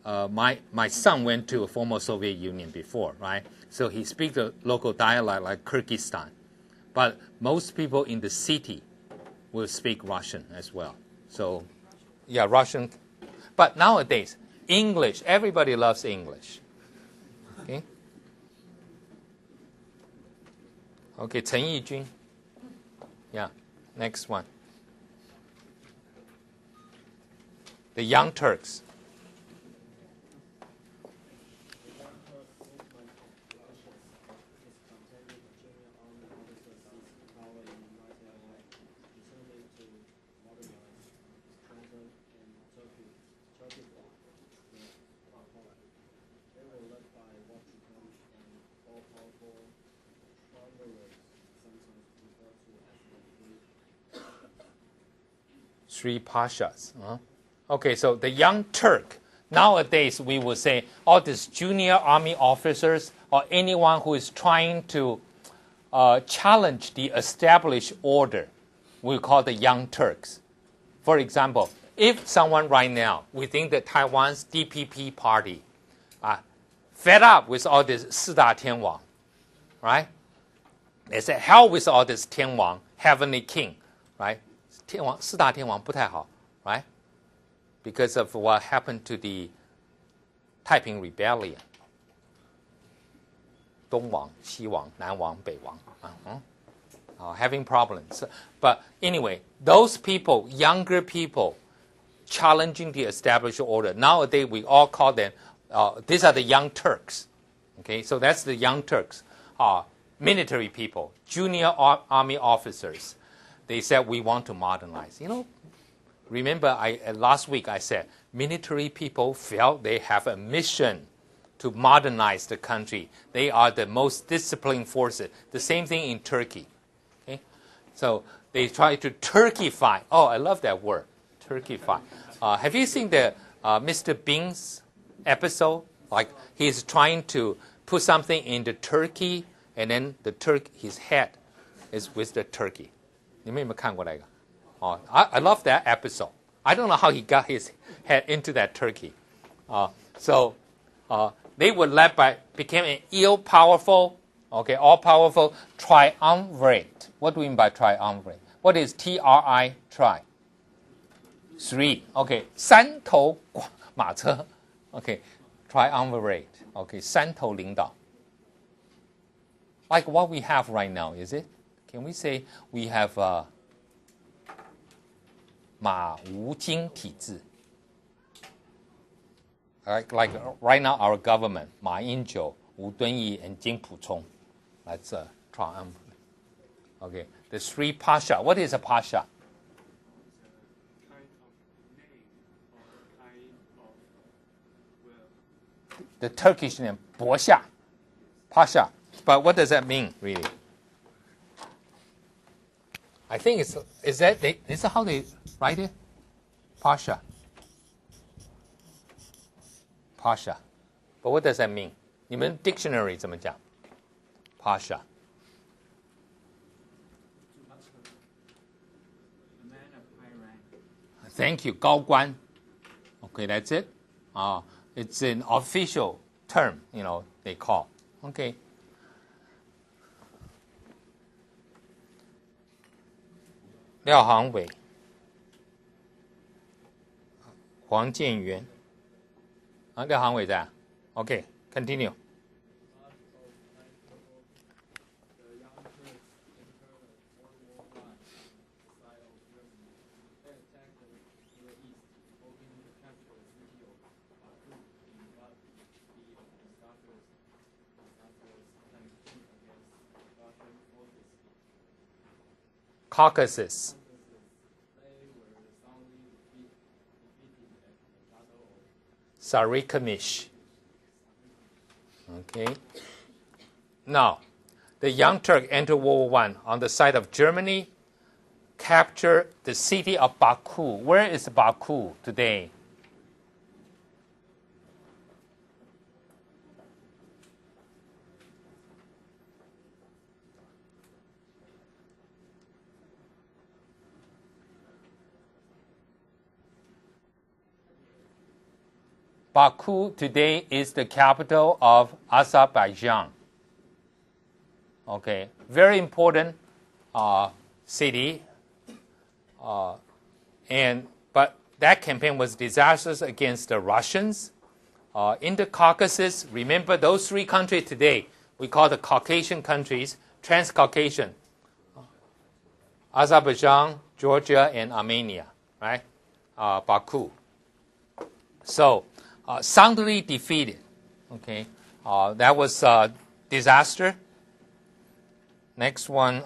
my son went to a former Soviet Union before, right? So he speaks the local dialect like Kyrgyzstan. But most people in the city will speak Russian as well. So, yeah, Russian. But nowadays, English, everybody loves English. Okay? Okay, Chen Yijun. Yeah, next one. The Young Turks. Three Pashas. Okay, so the Young Turk. Nowadays, we would say all these junior army officers or anyone who is trying to challenge the established order, we call the Young Turks. For example, if someone right now within the Taiwan's DPP party fed up with all this 四大天王, right? they said, hell with all this 天王, heavenly king, right? 天王, 四大天王不太好, right? Because of what happened to the 太平 rebellion. 东王, 西王, 南王, 北王. Having problems. But anyway, those people, younger people, challenging the established order. Nowadays, we all call them, these are the young Turks. Okay, so that's the young Turks. Military people, junior army officers. They said, we want to modernize. You know, remember last week I said, military people felt they have a mission to modernize the country. They are the most disciplined forces. The same thing in Turkey. Okay? So they try to Turkify. Oh, I love that word, Turkify. Have you seen the Mr. Bean's episode? Like he's trying to put something in the turkey, and then his head is with the turkey. 你们有没有看过那个? I love that episode. I don't know how he got his head into that turkey. So they were became an all-powerful triumvirate. What do we mean by triumvirate? What is TRI, tri? Three. Okay, 三头马车. Okay, triumvirate. Okay, 三头领导. Like what we have right now, is it? Can we say we have 马无经体制? Like right now, our government, 马英九, 吴敦义, and 金溥聪. That's a triumvirate. Okay, the three pasha. What is a pasha? The Turkish name, 伯夏, pasha. But what does that mean, really? I think is that how they write it? Pasha. Pasha. But what does that mean? 你们 dictionary 怎么讲? Pasha.
A man of high rank.
Thank you, 高官. Okay, that's it. It's an official term, they call. Okay. 廖航伟, 黄建元. 廖航伟在? Okay, continue. Caucasus. Sarikamish. Okay. Now, the Young Turk entered World War I on the side of Germany, captured the city of Baku. Where is Baku today? Baku today is the capital of Azerbaijan. Okay, very important city. But that campaign was disastrous against the Russians. In the Caucasus, remember those three countries today, we call the Caucasian countries, Transcaucasian. Azerbaijan, Georgia, and Armenia, right? Baku. So, soundly defeated. Okay, that was a disaster. Next one,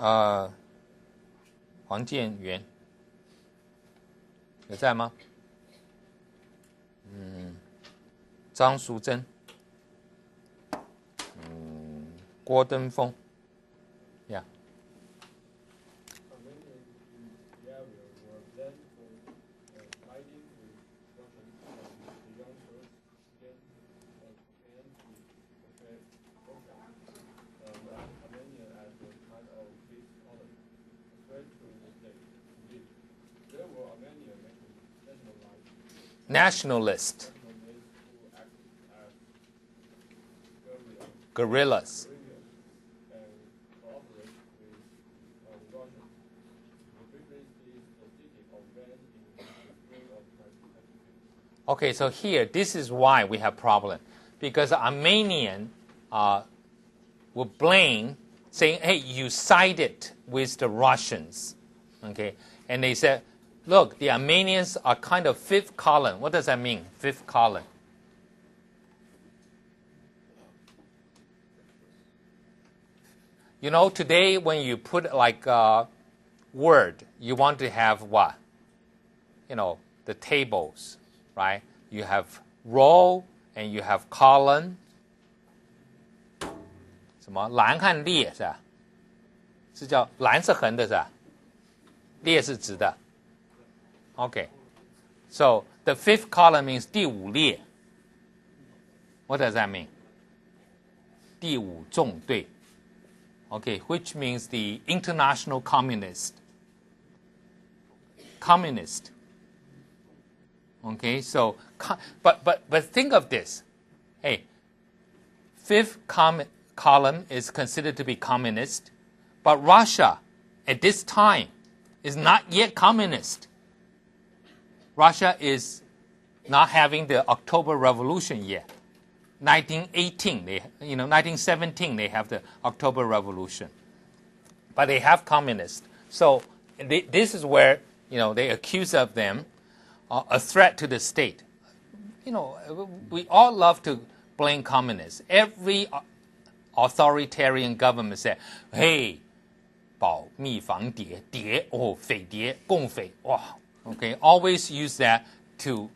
黄建元有在吗？张淑珍，郭登峰 ，Yeah. Nationalist. Guerrillas. Okay, so here, this is why we have problem. Because Armenian will blame, saying, hey, you sided with the Russians. Okay, and they said, look, the Armenians are kind of fifth column. What does that mean, fifth column? You know, today when you put like a word, you want to have what? You know, the tables, right? You have row and you have column. 什么栏和列是吧？是叫栏是横的是吧？列是直的。Okay, so the fifth column means 第五列。What does that mean? 第五纵队。Okay, which means the international communist. Communist. Okay, so but think of this. Hey, fifth column is considered to be communist, but Russia at this time is not yet communist. Russia is not having the October Revolution yet. 1918, 1917, they have the October Revolution. But they have communists. So this is where, they accuse of them a threat to the state. We all love to blame communists. Every authoritarian government said, hey, 保密防谍, 谍, oh, 匪谍, 共匪, wow. Okay, always use that to,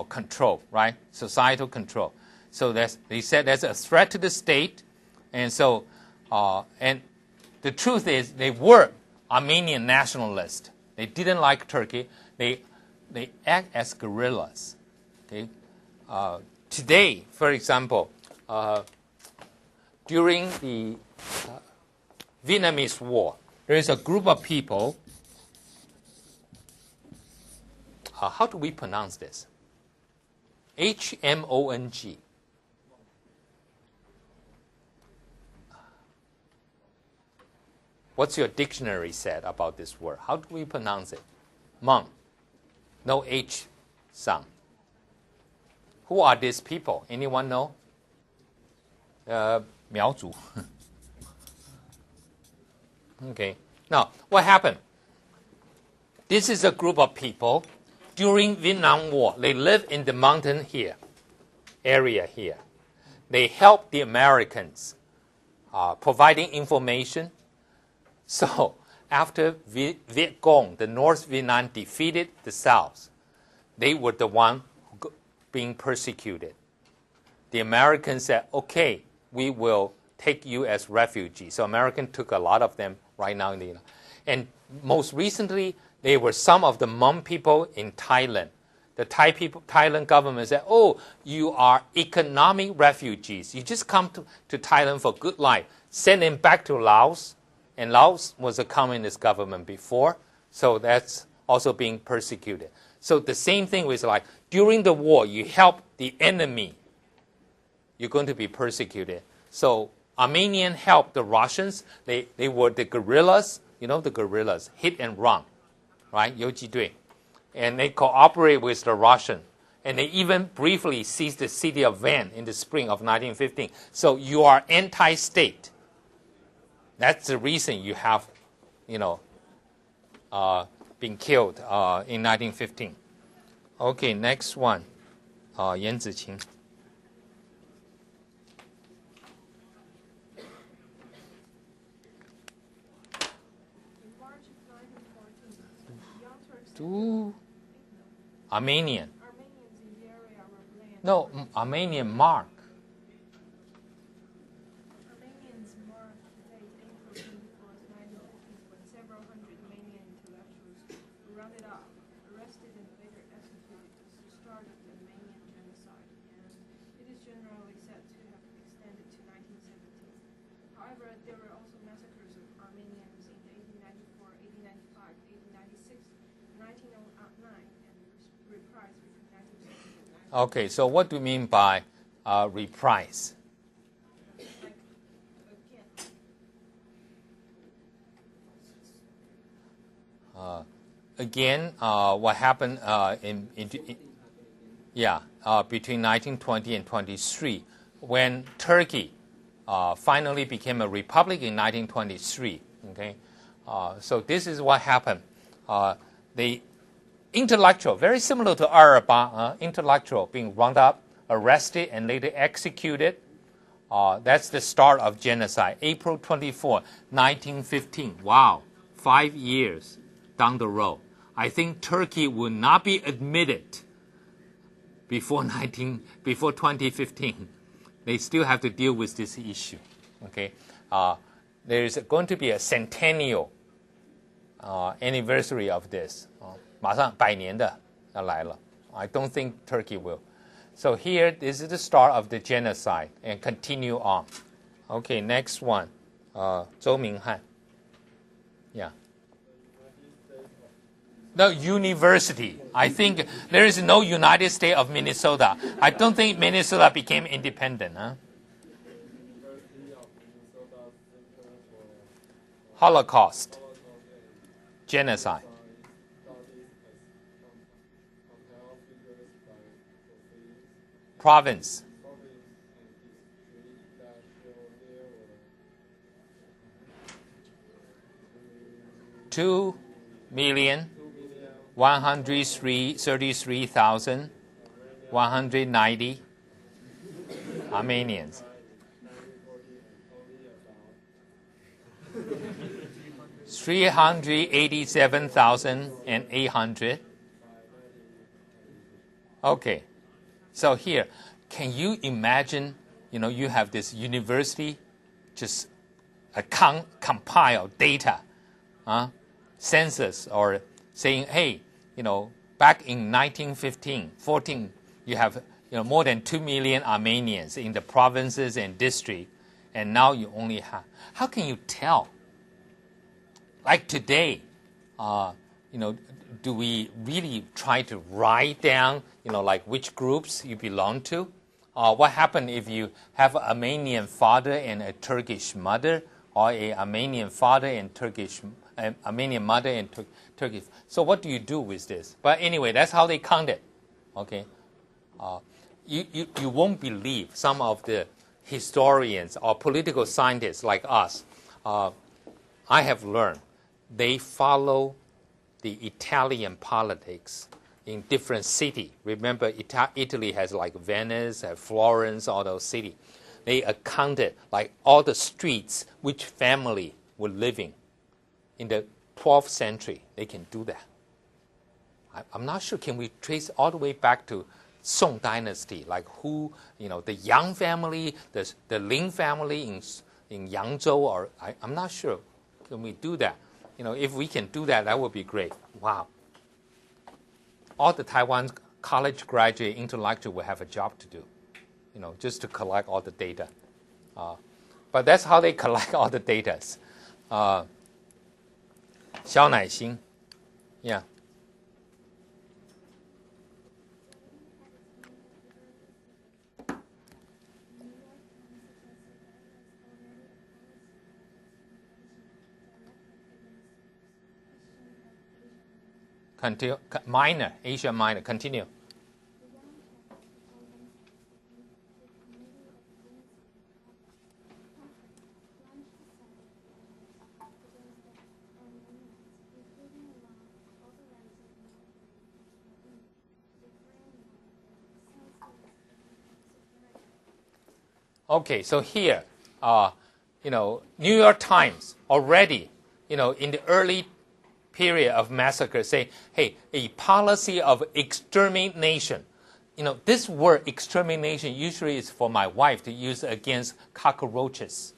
control, right? Societal control. So they said there's a threat to the state, and so and the truth is they were Armenian nationalists. They didn't like Turkey. They act as guerrillas. Okay, today, for example, during the Vietnamese War, there is a group of people. How do we pronounce this? HMONG. What's your dictionary said about this word? How do we pronounce it? Hmong. No H sound. Who are these people? Anyone know? 苗族. Okay. Now, what happened? This is a group of people during Vietnam War. They live in the mountain area here. They helped the Americans providing information. So after Viet Cong, the North Vietnam defeated the South, they were the one being persecuted. The Americans said, okay, we will take you as refugees. So Americans took a lot of them right now in the United States. And most recently, they were some of the Hmong people in Thailand. The Thailand government said, oh, you are economic refugees. You just come to Thailand for good life. Send them back to Laos. And Laos was a communist government before, so that's also being persecuted. So the same thing was like, during the war, you help the enemy, you're going to be persecuted. So Armenian helped the Russians. They were the guerrillas, the guerrillas, hit and run, right? 游击队. And they cooperate with the Russian. And they even briefly seized the city of Van in the spring of 1915. So you are anti-state. That's the reason you have, been killed in 1915. Okay, next one. 严子清.
In March of 1914, the Young Turks
Armenian.
Armenians in the area were blamed.
No, Armenian mark.
Armenians marked the date April 24th, 1915, when several hundred Armenian intellectuals were rounded up, arrested, and later executed as the start of the Armenian Genocide, and it is generally said to have extended to 1917. However, there were also massacres of Armenians in 1894, 1895, 1896, 1909, and reprised between 1917 and 19.
Okay, so what do you mean by reprise?
Like, again.
Again, what happened Yeah, between 1920 and 23, when Turkey finally became a republic in 1923. Okay, so this is what happened. The intellectual, very similar to Araba, intellectual being rounded up, arrested, and later executed. That's the start of genocide. April 24, 1915. Wow, 5 years down the road. I think Turkey will not be admitted before 2015. They still have to deal with this issue. Okay, there is going to be a centennial anniversary of this. 马上100年的要来了. I don't think Turkey will. So here, this is the start of the genocide and continue on. Okay, next one. 周明翰. Yeah. The university. I think there is no United States of Minnesota. I don't think Minnesota became independent. Holocaust. Genocide. Province. Two million 133,190 Armenians. 387,800. Okay. So here, can you imagine, you have this university just compile data, census, or saying, hey, back in 14, you have more than 2 million Armenians in the provinces and districts, and now you only have. How can you tell? Like today, do we really try to write down, like which groups you belong to? What happens if you have an Armenian father and a Turkish mother, or an Armenian father and Armenian mother and Turkish? So what do you do with this? But anyway, that's how they count it. Okay, you won't believe some of the historians or political scientists like us. I have learned they follow the Italian politics in different cities. Remember, Italy has like Venice, Florence, all those cities. They accounted like all the streets which family were living. In the 12th century, they can do that. I'm not sure, can we trace all the way back to Song Dynasty, like who, the Yang family, the Ling family in Yangzhou, or I'm not sure. Can we do that? If we can do that, that would be great. Wow. All the Taiwan college graduate intellectuals will have a job to do, just to collect all the data. But that's how they collect all the data. Xiao Naixing. Yeah. Asia Minor, continue. Okay, so here, New York Times already, in the early period of massacre, say, hey, a policy of extermination. This word extermination usually is for my wife to use against cockroaches.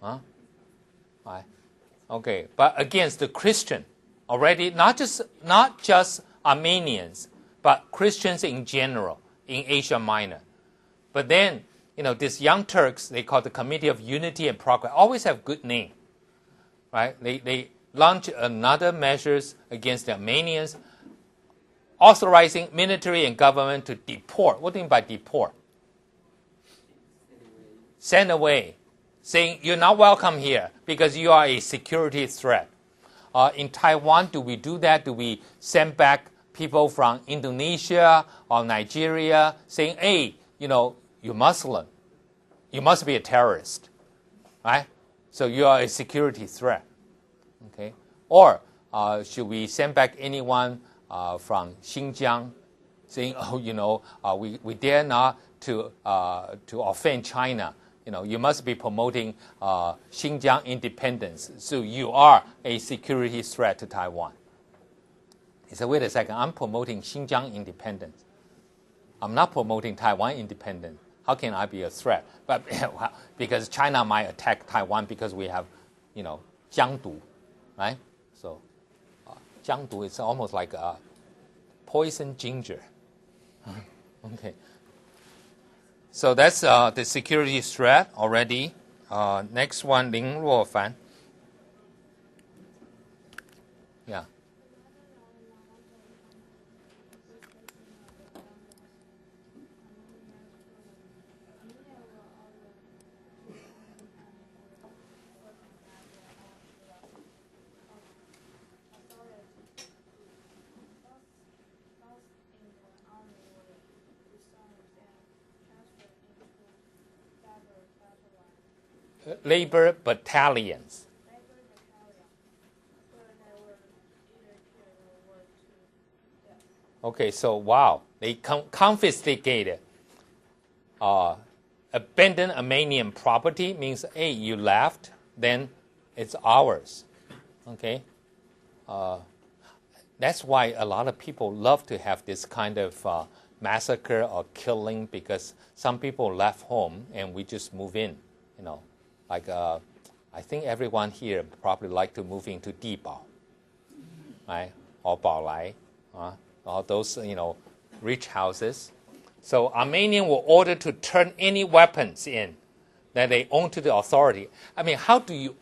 Huh? Okay, but against the Christian, already not just Armenians, but Christians in general in Asia Minor. But then, these young Turks, they call the Committee of Unity and Progress, always have good name. Right? They launch another measures against the Armenians, authorizing military and government to deport. What do you mean by deport? Send away. Saying you're not welcome here because you are a security threat. In Taiwan, do we do that? Do we send back people from Indonesia or Nigeria saying, hey, you're Muslim. You must be a terrorist, right? So you are a security threat, okay? Or should we send back anyone from Xinjiang saying, we dare not to offend China. You must be promoting Xinjiang independence. So you are a security threat to Taiwan. He said, wait a second, I'm promoting Xinjiang independence. I'm not promoting Taiwan independence. How can I be a threat? But because China might attack Taiwan because we have, Jiangdu, right? So Jiangdu is almost like a poison ginger. Okay. So that's the security threat already. Next one, Ling Ruofan. Yeah. Labor battalions. Okay, so wow, they confiscated abandoned Armenian property means, hey, you left, then it's ours. Okay, that's why a lot of people love to have this kind of massacre or killing, because some people left home and we just move in, Like, I think everyone here probably like to move into Dibao, right? Or Baolai, all those, rich houses. So Armenians were ordered to turn any weapons in that they own to the authority. I mean, how do you,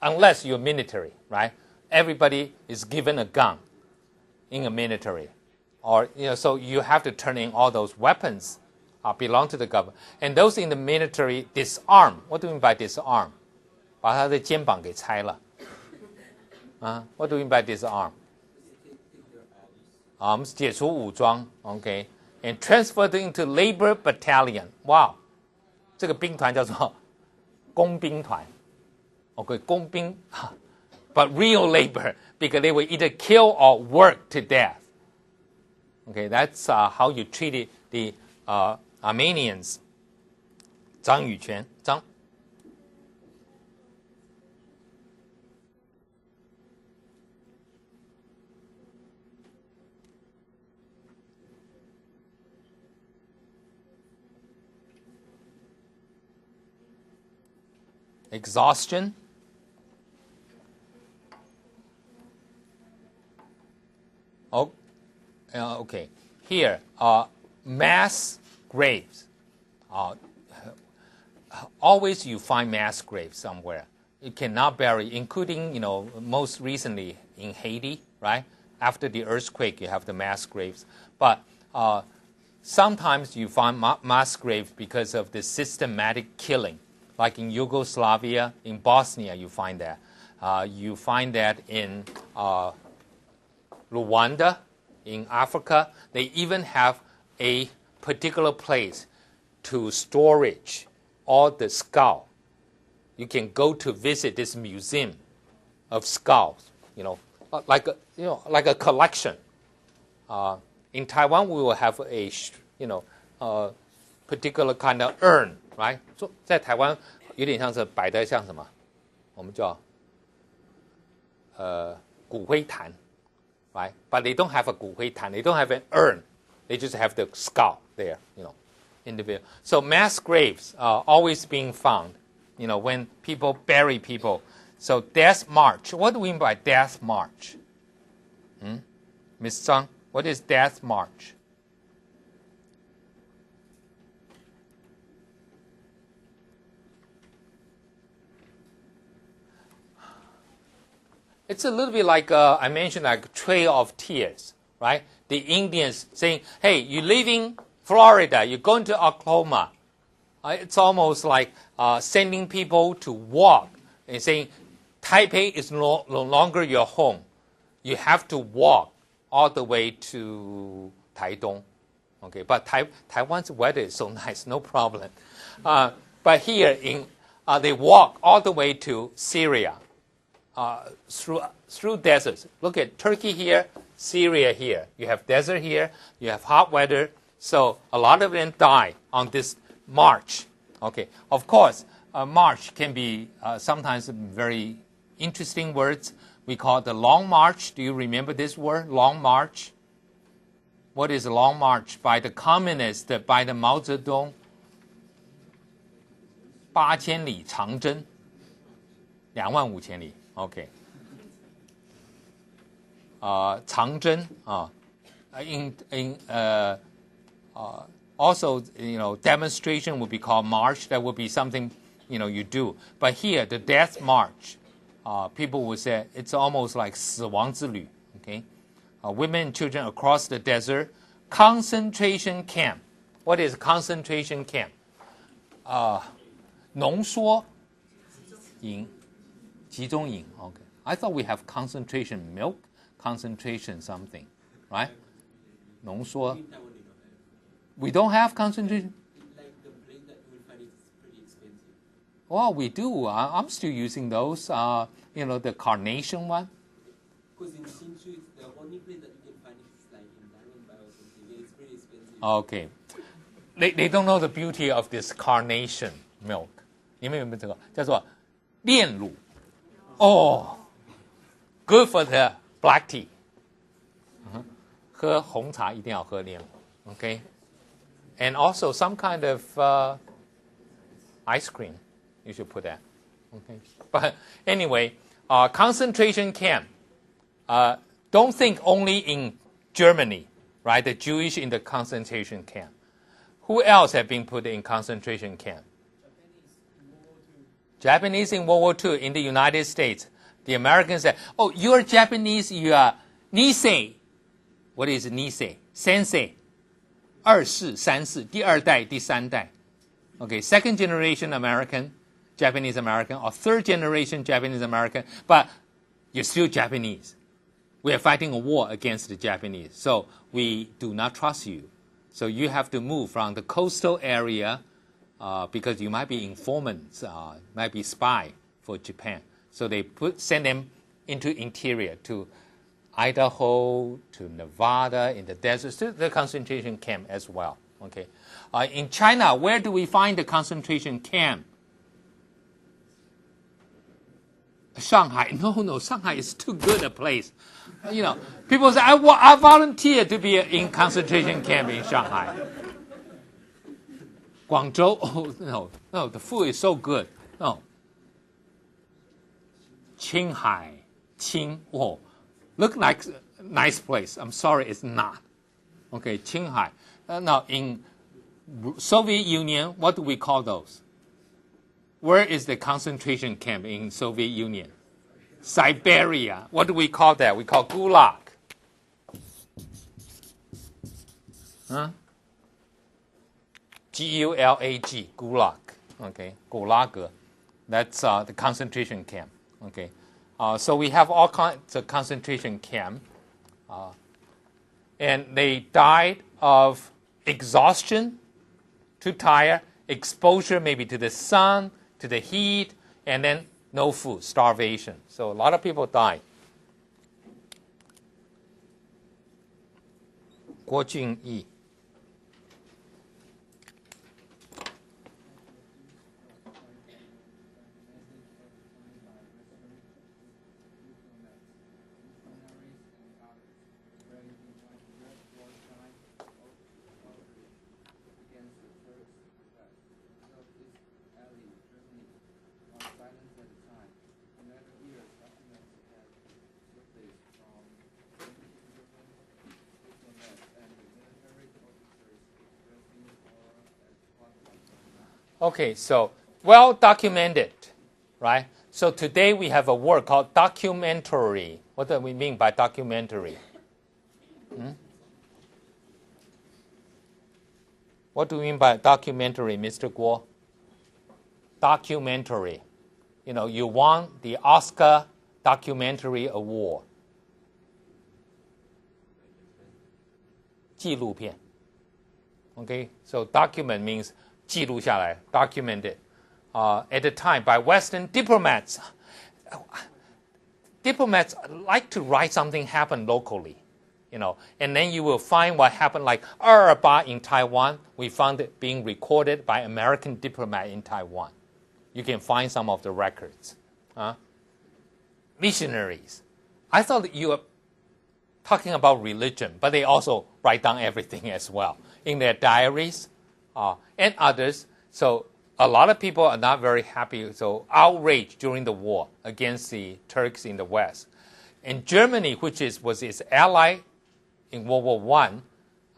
unless you're military, right? Everybody is given a gun in a military. Or, so you have to turn in all those weapons belong to the government. And those in the military disarm. What do you mean by disarm? 把他的肩膀给拆了。What do you mean by disarm? Arms, 解除武装 okay, and transferred into labor battalion. Wow, 这个兵团叫做工兵团 okay, 工兵 but real labor, because they were either killed or worked to death. Okay, that's how you treated the Armenians. 张宇全 张 Exhaustion. Oh, okay. Here, mass graves. Always you find mass graves somewhere. You cannot bury, including, most recently in Haiti, right? After the earthquake, you have the mass graves. But sometimes you find mass graves because of the systematic killing. Like in Yugoslavia, in Bosnia, you find that. You find that in Rwanda, in Africa. They even have a particular place to storage all the skull. You can go to visit this museum of skulls, like a collection. In Taiwan, we will have a, particular kind of urn, right? So 在台湾有点像是摆的像什么？我们叫骨灰坛 right? But they don't have a 骨灰坛, they don't have an urn. They just have the skull there, individual. So mass graves are always being found, when people bury people. So death march. What do we mean by death march? Ms. Zhang, what is death march? It's a little bit like, I mentioned, like Trail of Tears, right? The Indians saying, hey, you're leaving Florida, you're going to Oklahoma. It's almost like sending people to walk and saying, Taipei is no longer your home. You have to walk, all the way to Taidong. Okay, but Taiwan's weather is so nice, no problem. But here they walk all the way to Syria through deserts. Look at Turkey here, Syria here. You have desert here, you have hot weather. So a lot of them die on this march. Okay, of course, march can be sometimes very interesting words. We call it the long march. Do you remember this word, long march? What is a long march? By the communists, by the Mao Zedong, 8000里长征 25000里 OK 长征 also demonstration would be called march. That would be something you do. But here the death march, people would say it's almost like 死亡之旅 okay. Women and children across the desert. Concentration camp. What is concentration camp? 浓缩营集中营 Okay. I thought we have concentration milk, concentration something, right? 浓缩 We don't have concentration?
Like the brain that you will find is pretty expensive.
Well, we do. I'm still using those. The carnation one.
Because in Hsinchu, the only place that you can find it is like in Darwin or something. It's pretty expensive.
Okay. They don't know the beauty of this carnation milk. 你们有没有这个叫做炼乳 Oh, good for the black tea. 喝红茶一定要喝炼乳 Okay. And also some kind of ice cream. You should put that. Okay. But anyway, concentration camp. Don't think only in Germany, right? The Jewish in the concentration camp. Who else have been put in concentration camp? Japanese in World War II in the United States. The Americans said, oh, you're Japanese, you are Nisei. What is Nisei? Sensei. 二世三世第二代第三代 Okay, second generation American, Japanese American, or third generation Japanese American, but you're still Japanese. We are fighting a war against the Japanese, so we do not trust you. So you have to move from the coastal area because you might be informants, might be spy for Japan. So they send them into interior to Idaho, to Nevada, in the deserts, to the concentration camp as well. Okay, in China, where do we find the concentration camp? Shanghai. No, Shanghai is too good a place. People say, I volunteer to be in concentration camp in Shanghai. Guangzhou, oh, no, the food is so good. No. Qinghai, oh, look like a nice place. I'm sorry, it's not. Okay, Qinghai. Now, in Soviet Union, what do we call those? Where is the concentration camp in Soviet Union? Siberia. What do we call that? We call Gulag. Huh? G-U-L-A-G, Gulag. Okay, Gulag. That's the concentration camp. Okay, so we have all kinds of concentration camp, and they died of exhaustion, too tired, exposure maybe to the sun, to the heat, and then no food, starvation. So a lot of people died. 郭俊义 Okay, so well documented, right? So today we have a word called documentary. What do we mean by documentary? What do we mean by documentary, Mr. Guo? Documentary. You won the Oscar Documentary Award. 纪录片. Okay, so document means 记录下来, documented. At the time, by Western diplomats. Diplomats like to write something happened locally, and then you will find what happened, like Araba in Taiwan. We found it being recorded by American diplomat in Taiwan. You can find some of the records. Missionaries. I thought that you were talking about religion, but they also write down everything as well in their diaries and others. So a lot of people are not very happy, so outraged during the war against the Turks in the West. And Germany, which was its ally in World War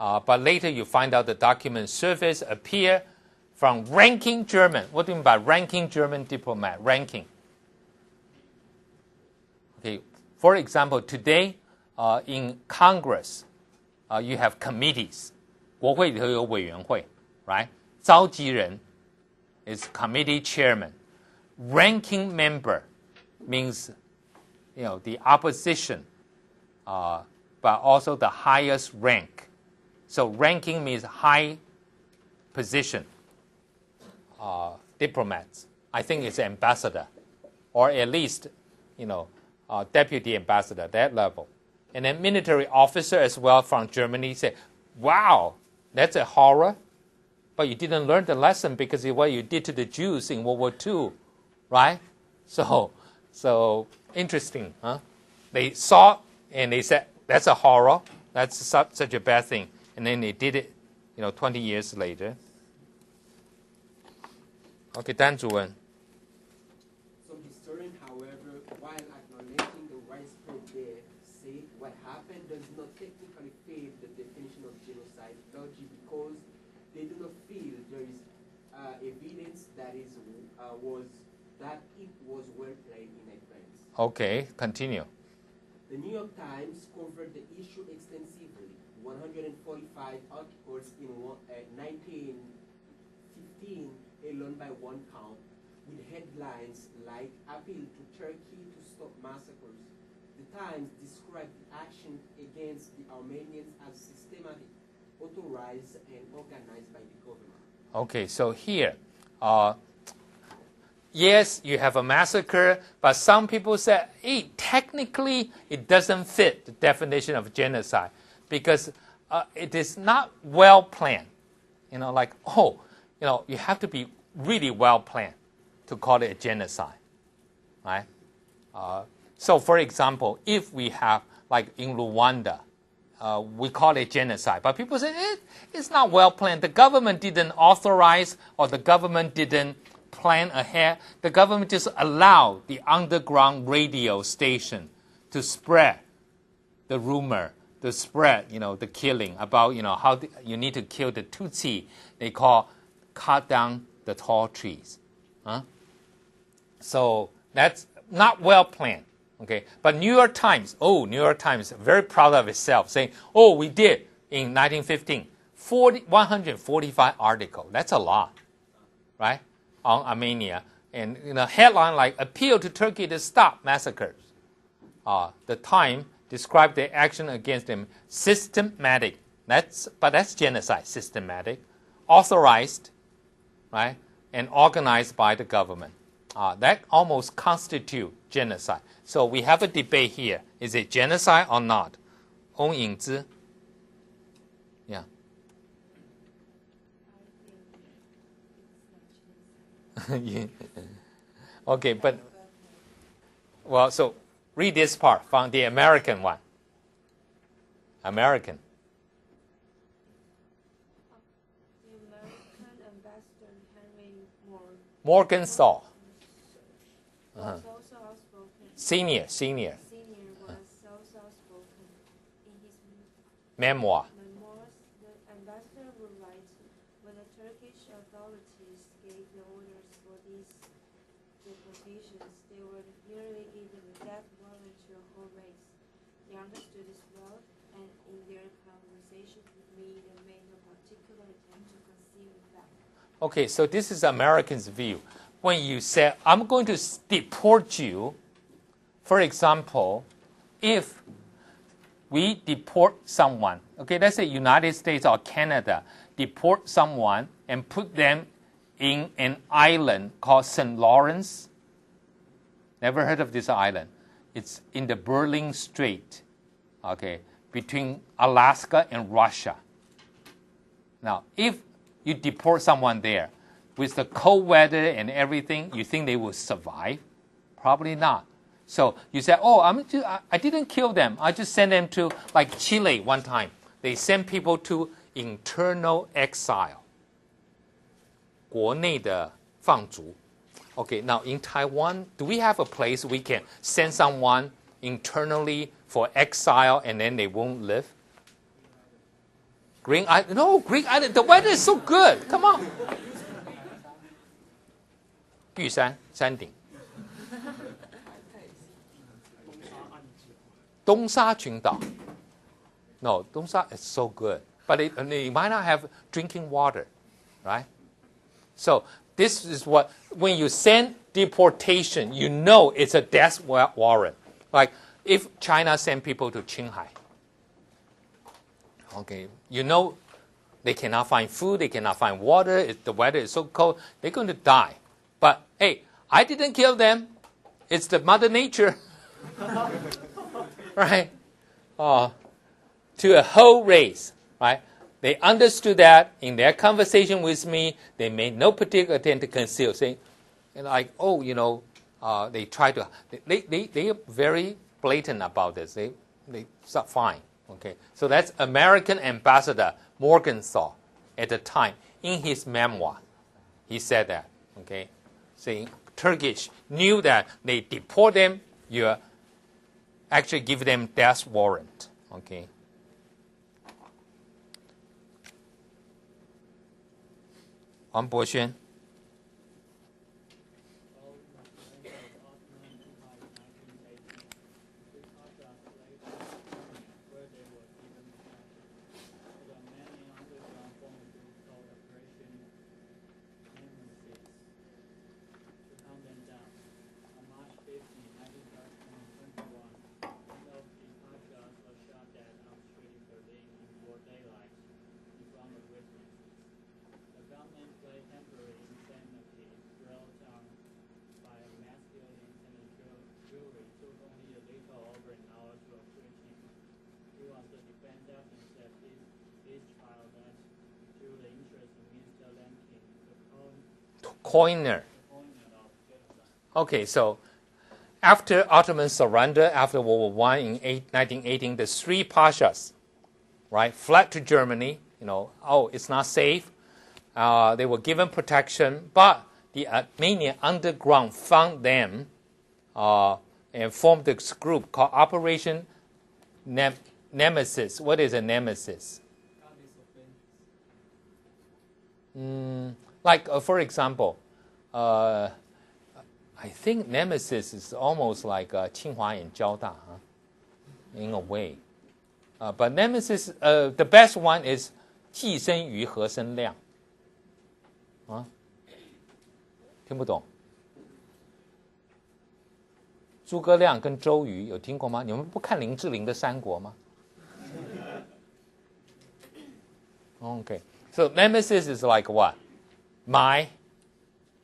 I, but later you find out the document surface appear from ranking German. What do you mean by ranking German diplomat? Ranking. Okay, for example, today in Congress, you have committees. 国会里头有委员会, right? 召集人 is committee chairman. Ranking member means, the opposition, but also the highest rank. So ranking means high position. Diplomats. I think it's ambassador, or at least, deputy ambassador, that level. And then military officer as well from Germany say, wow, that's a horror. But you didn't learn the lesson because of what you did to the Jews in World War II, right? So interesting, huh? They saw and they said, that's a horror. That's such a bad thing. And then they did it, 20 years later. Okay, 单主文.
Some historians, however, while acknowledging the widespread death, say what happened does not technically fit the definition of genocide, largely because they do not feel there is evidence that it was well played in advance.
Okay, continue.
The New York Times covered the issue extensively. 145 articles in 1915, alone by one count, with headlines like "Appeal to Turkey to Stop Massacres." The Times described the action against the Armenians as systematic, authorized and organized by the government.
Okay, so here, yes, you have a massacre, but some people say, hey, technically it doesn't fit the definition of genocide because it is not well planned. You have to be really well planned to call it a genocide, right? So, for example, if we have, like in Rwanda, we call it genocide, but people say it's not well planned. The government didn't authorize, or the government didn't plan ahead. The government just allowed the underground radio station to spread the rumor, to spread, the killing about, how you need to kill the Tutsi. They call cut down the tall trees. So that's not well planned. Okay, but New York Times, very proud of itself, saying, we did in 1915, 145 articles. That's a lot, right, on Armenia. And headline like, appeal to Turkey to stop massacres. The Times described the action against them systematic. That's genocide, systematic, authorized, right, and organized by the government. That almost constitutes genocide. So we have a debate here. Is it genocide or not? 翁颖之. Yeah. Yeah. Okay, but, so read this part from the American one. American.
The American ambassador Henry
Morgenthau.
was also outspoken.
Senior
was also outspoken. In his
memoir.
memoirs, the ambassador would write, when the Turkish authorities gave the orders for these deportations, they were nearly giving the death warrant to a whole race. They understood this well, and in their conversations with me, they made no particular attempt to conceal the fact.
Okay, so this is Americans' view. When you say, I'm going to deport you, for example, if we deport someone, okay, let's say United States or Canada, deport someone and put them in an island called St. Lawrence. Never heard of this island. It's in the Bering Strait, okay, between Alaska and Russia. Now, if you deport someone there, with the cold weather and everything, you think they will survive? Probably not. So you say, oh, I didn't kill them. I just sent them to, like Chile one time. They sent people to internal exile. 国内的放逐. Okay, now in Taiwan, do we have a place we can send someone internally for exile and then they won't live? Green Island? No, Green Island. The weather is so good. Come on. 玉山山顶。东沙群岛. No, 东沙 is so good. But they might not have drinking water, right? So this is what, when you send deportation, you know it's a death warrant. Like if China sent people to Qinghai, okay, you know they cannot find food, they cannot find water, the weather is so cold, they're going to die. But hey, I didn't kill them. It's the Mother Nature. Right? To a whole race, right? They understood that in their conversation with me, they made no particular attempt to conceal, saying, like, oh, you know, they try to, they are very blatant about this. They start fine, okay? So that's American Ambassador Morgenthau at the time. In his memoir, he said that, okay? Saying Turkish knew that they deport them, you actually give them death warrant, okay? Wang Boxuan. Coiner. Okay, so after Ottoman surrender, after World War I in 1918, the three pashas, right, fled to Germany. You know, oh, it's not safe. They were given protection, but the Armenian underground found them and formed this group called Operation Nemesis. What is a nemesis? Like, for example, I think nemesis is almost like Tsinghua and Jiaoda, in a way. But nemesis, the best one is 寄生于和生亮。听不懂？诸葛亮跟周瑜有听过吗？你们不看林志玲的《三国》吗？ Okay, so nemesis is like what? My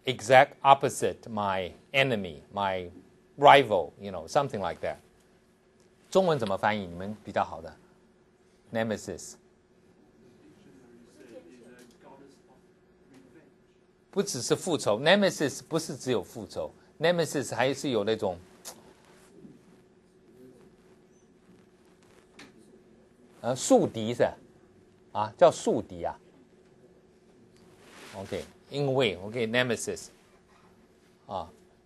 exact opposite, my enemy, my rival, you know, something like that. 中文怎么翻译？你们比较好的 nemesis 不只是复仇 ，nemesis 不是只有复仇 ，nemesis 还是有那种宿敌是啊，叫宿敌啊。OK， 因为 OK nemesis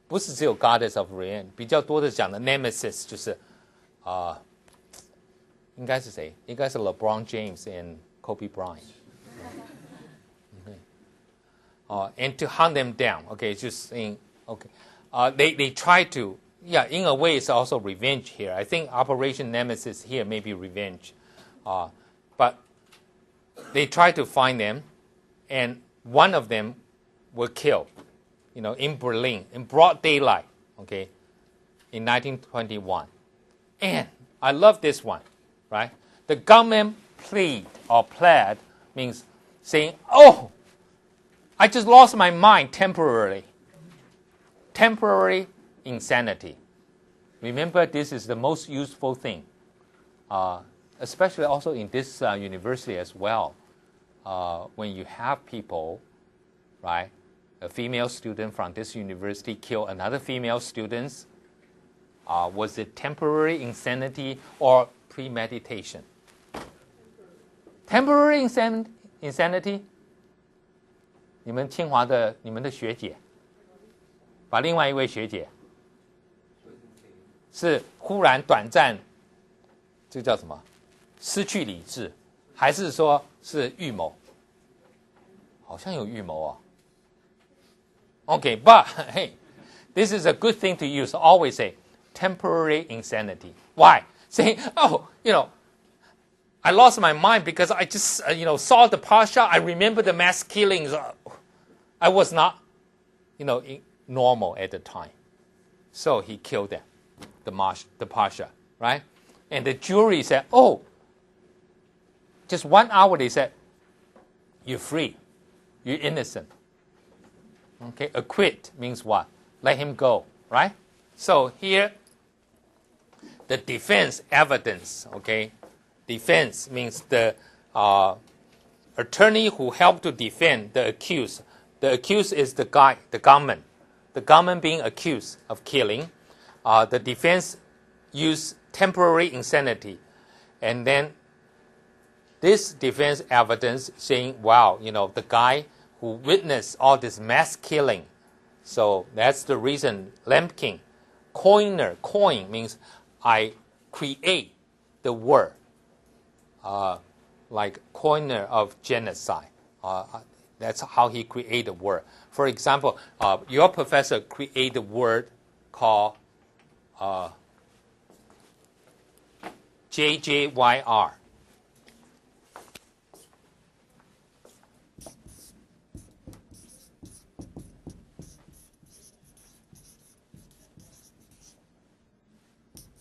不是只有 goddess of revenge， 比较多的讲的 nemesis 就是应该是谁？应该是 LeBron James and Kobe Bryant。And to hunt them down, okay, just saying, okay, they try to, yeah, in a way, it's also revenge here. I think Operation Nemesis here may be revenge, but they try to find them, and one of them were killed, you know, in Berlin in broad daylight, okay, in 1921. And I love this one, right? The government plead or pled means saying, oh, I just lost my mind temporarily. Temporary insanity. Remember, this is the most useful thing, especially also in this university as well. When you have people, right, a female student from this university kill another female student, was it temporary insanity or premeditation? Temporary insanity? 你们清华的你们的学姐，把另外一位学姐是忽然短暂，这叫什么？失去理智，还是说是预谋？好像有预谋哦。Okay, but hey, this is a good thing to use. Always say temporary insanity. Why? Saying, oh, I lost my mind because I just, saw the Pasha. I remember the mass killings. I was not, normal at the time. So he killed them, the Pasha, right? And the jury said, oh, just 1 hour they said, you're free. You're innocent. Okay, acquit means what? Let him go, right? So here, the defense evidence, okay? Defense means the attorney who helped to defend the accused. The accused is the guy, the government. The government being accused of killing. The defense used temporary insanity. And then this defense evidence saying, wow, the guy who witnessed all this mass killing. So that's the reason Lemkin, coin means I create the word. Like coiner of genocide. That's how he created the word. For example, your professor created a word called JJYR.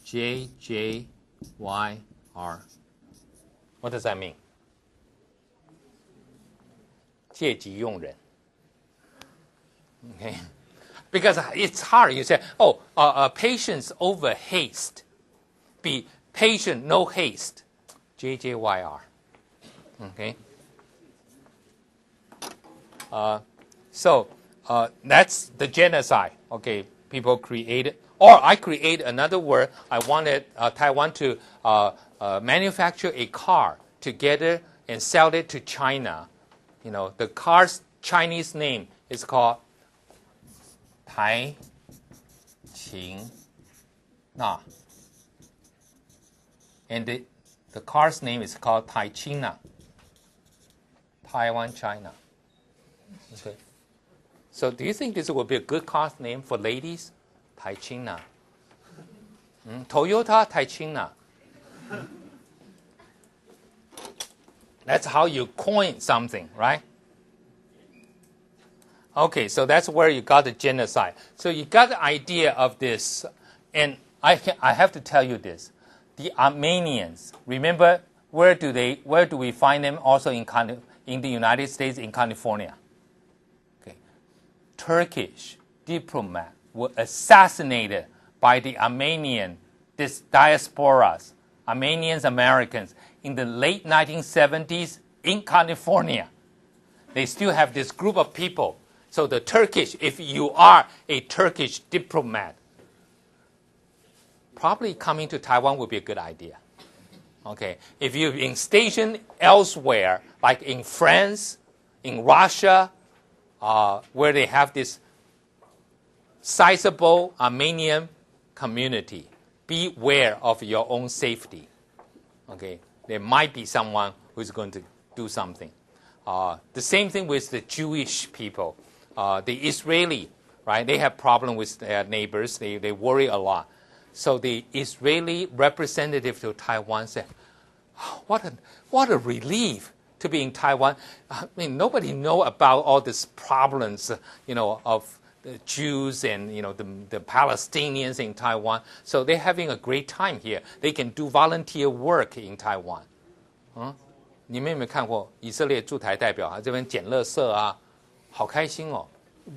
JJYR. What does that mean? 借机用人. Okay, because it's hard. You say, patience over haste. Be patient, no haste. JJYR. Okay. So that's the genocide. Okay, people created. Or I create another word. I wanted Taiwan to manufacture a car together and sell it to China. The car's Chinese name is called Tai Qing Na. And the car's name is called Tai China. Taiwan, China. Okay. So do you think this would be a good car's name for ladies? Tai China. Toyota Tai China. That's how you coin something, right? Okay, so that's where you got the genocide. So you got the idea of this, and I have to tell you this: the Armenians. Remember, where do we find them? Also in the United States, in California. Okay, Turkish diplomats were assassinated by the Armenian diasporas, Armenians, Americans, in the late 1970s in California. They still have this group of people. So the Turkish, if you are a Turkish diplomat, probably coming to Taiwan would be a good idea. Okay, if you've been stationed elsewhere, like in France, in Russia, where they have this sizable Armenian community, beware of your own safety. Okay, there might be someone who's going to do something. The same thing with the Jewish people. The Israeli, right? They have problem with their neighbors. They worry a lot. So the Israeli representative to Taiwan said, what a relief to be in Taiwan. I mean, nobody know about all these problems, of the Jews and the Palestinians in Taiwan. So they're having a great time here. They can do volunteer work in Taiwan. 你们有没有看过以色列驻台代表这边捡垃圾啊，好开心哦。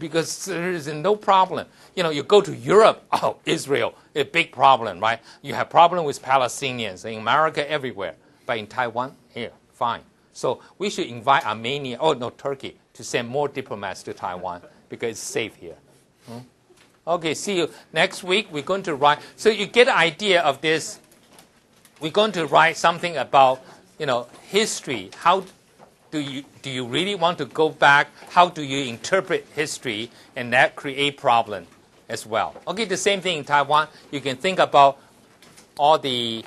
Because there is no problem. You go to Europe, oh, Israel, a big problem, right? You have problem with Palestinians in America, everywhere. But in Taiwan, here, fine. So we should invite Armenia, Turkey, to send more diplomats to Taiwan because it's safe here. Okay, see you next week. We're going to write. So you get an idea of this. We're going to write something about, history. How do you really want to go back? How do you interpret history? And that create problem as well. Okay, the same thing in Taiwan. You can think about all the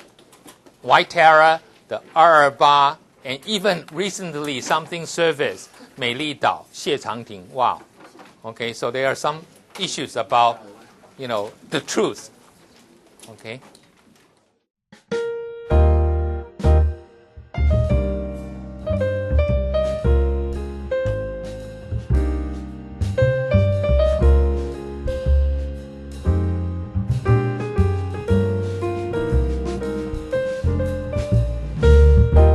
White Terror, the 228, and even recently something surfaced, 美丽岛, 谢长廷. Wow. Okay, so there are some issues about, the truth. Okay.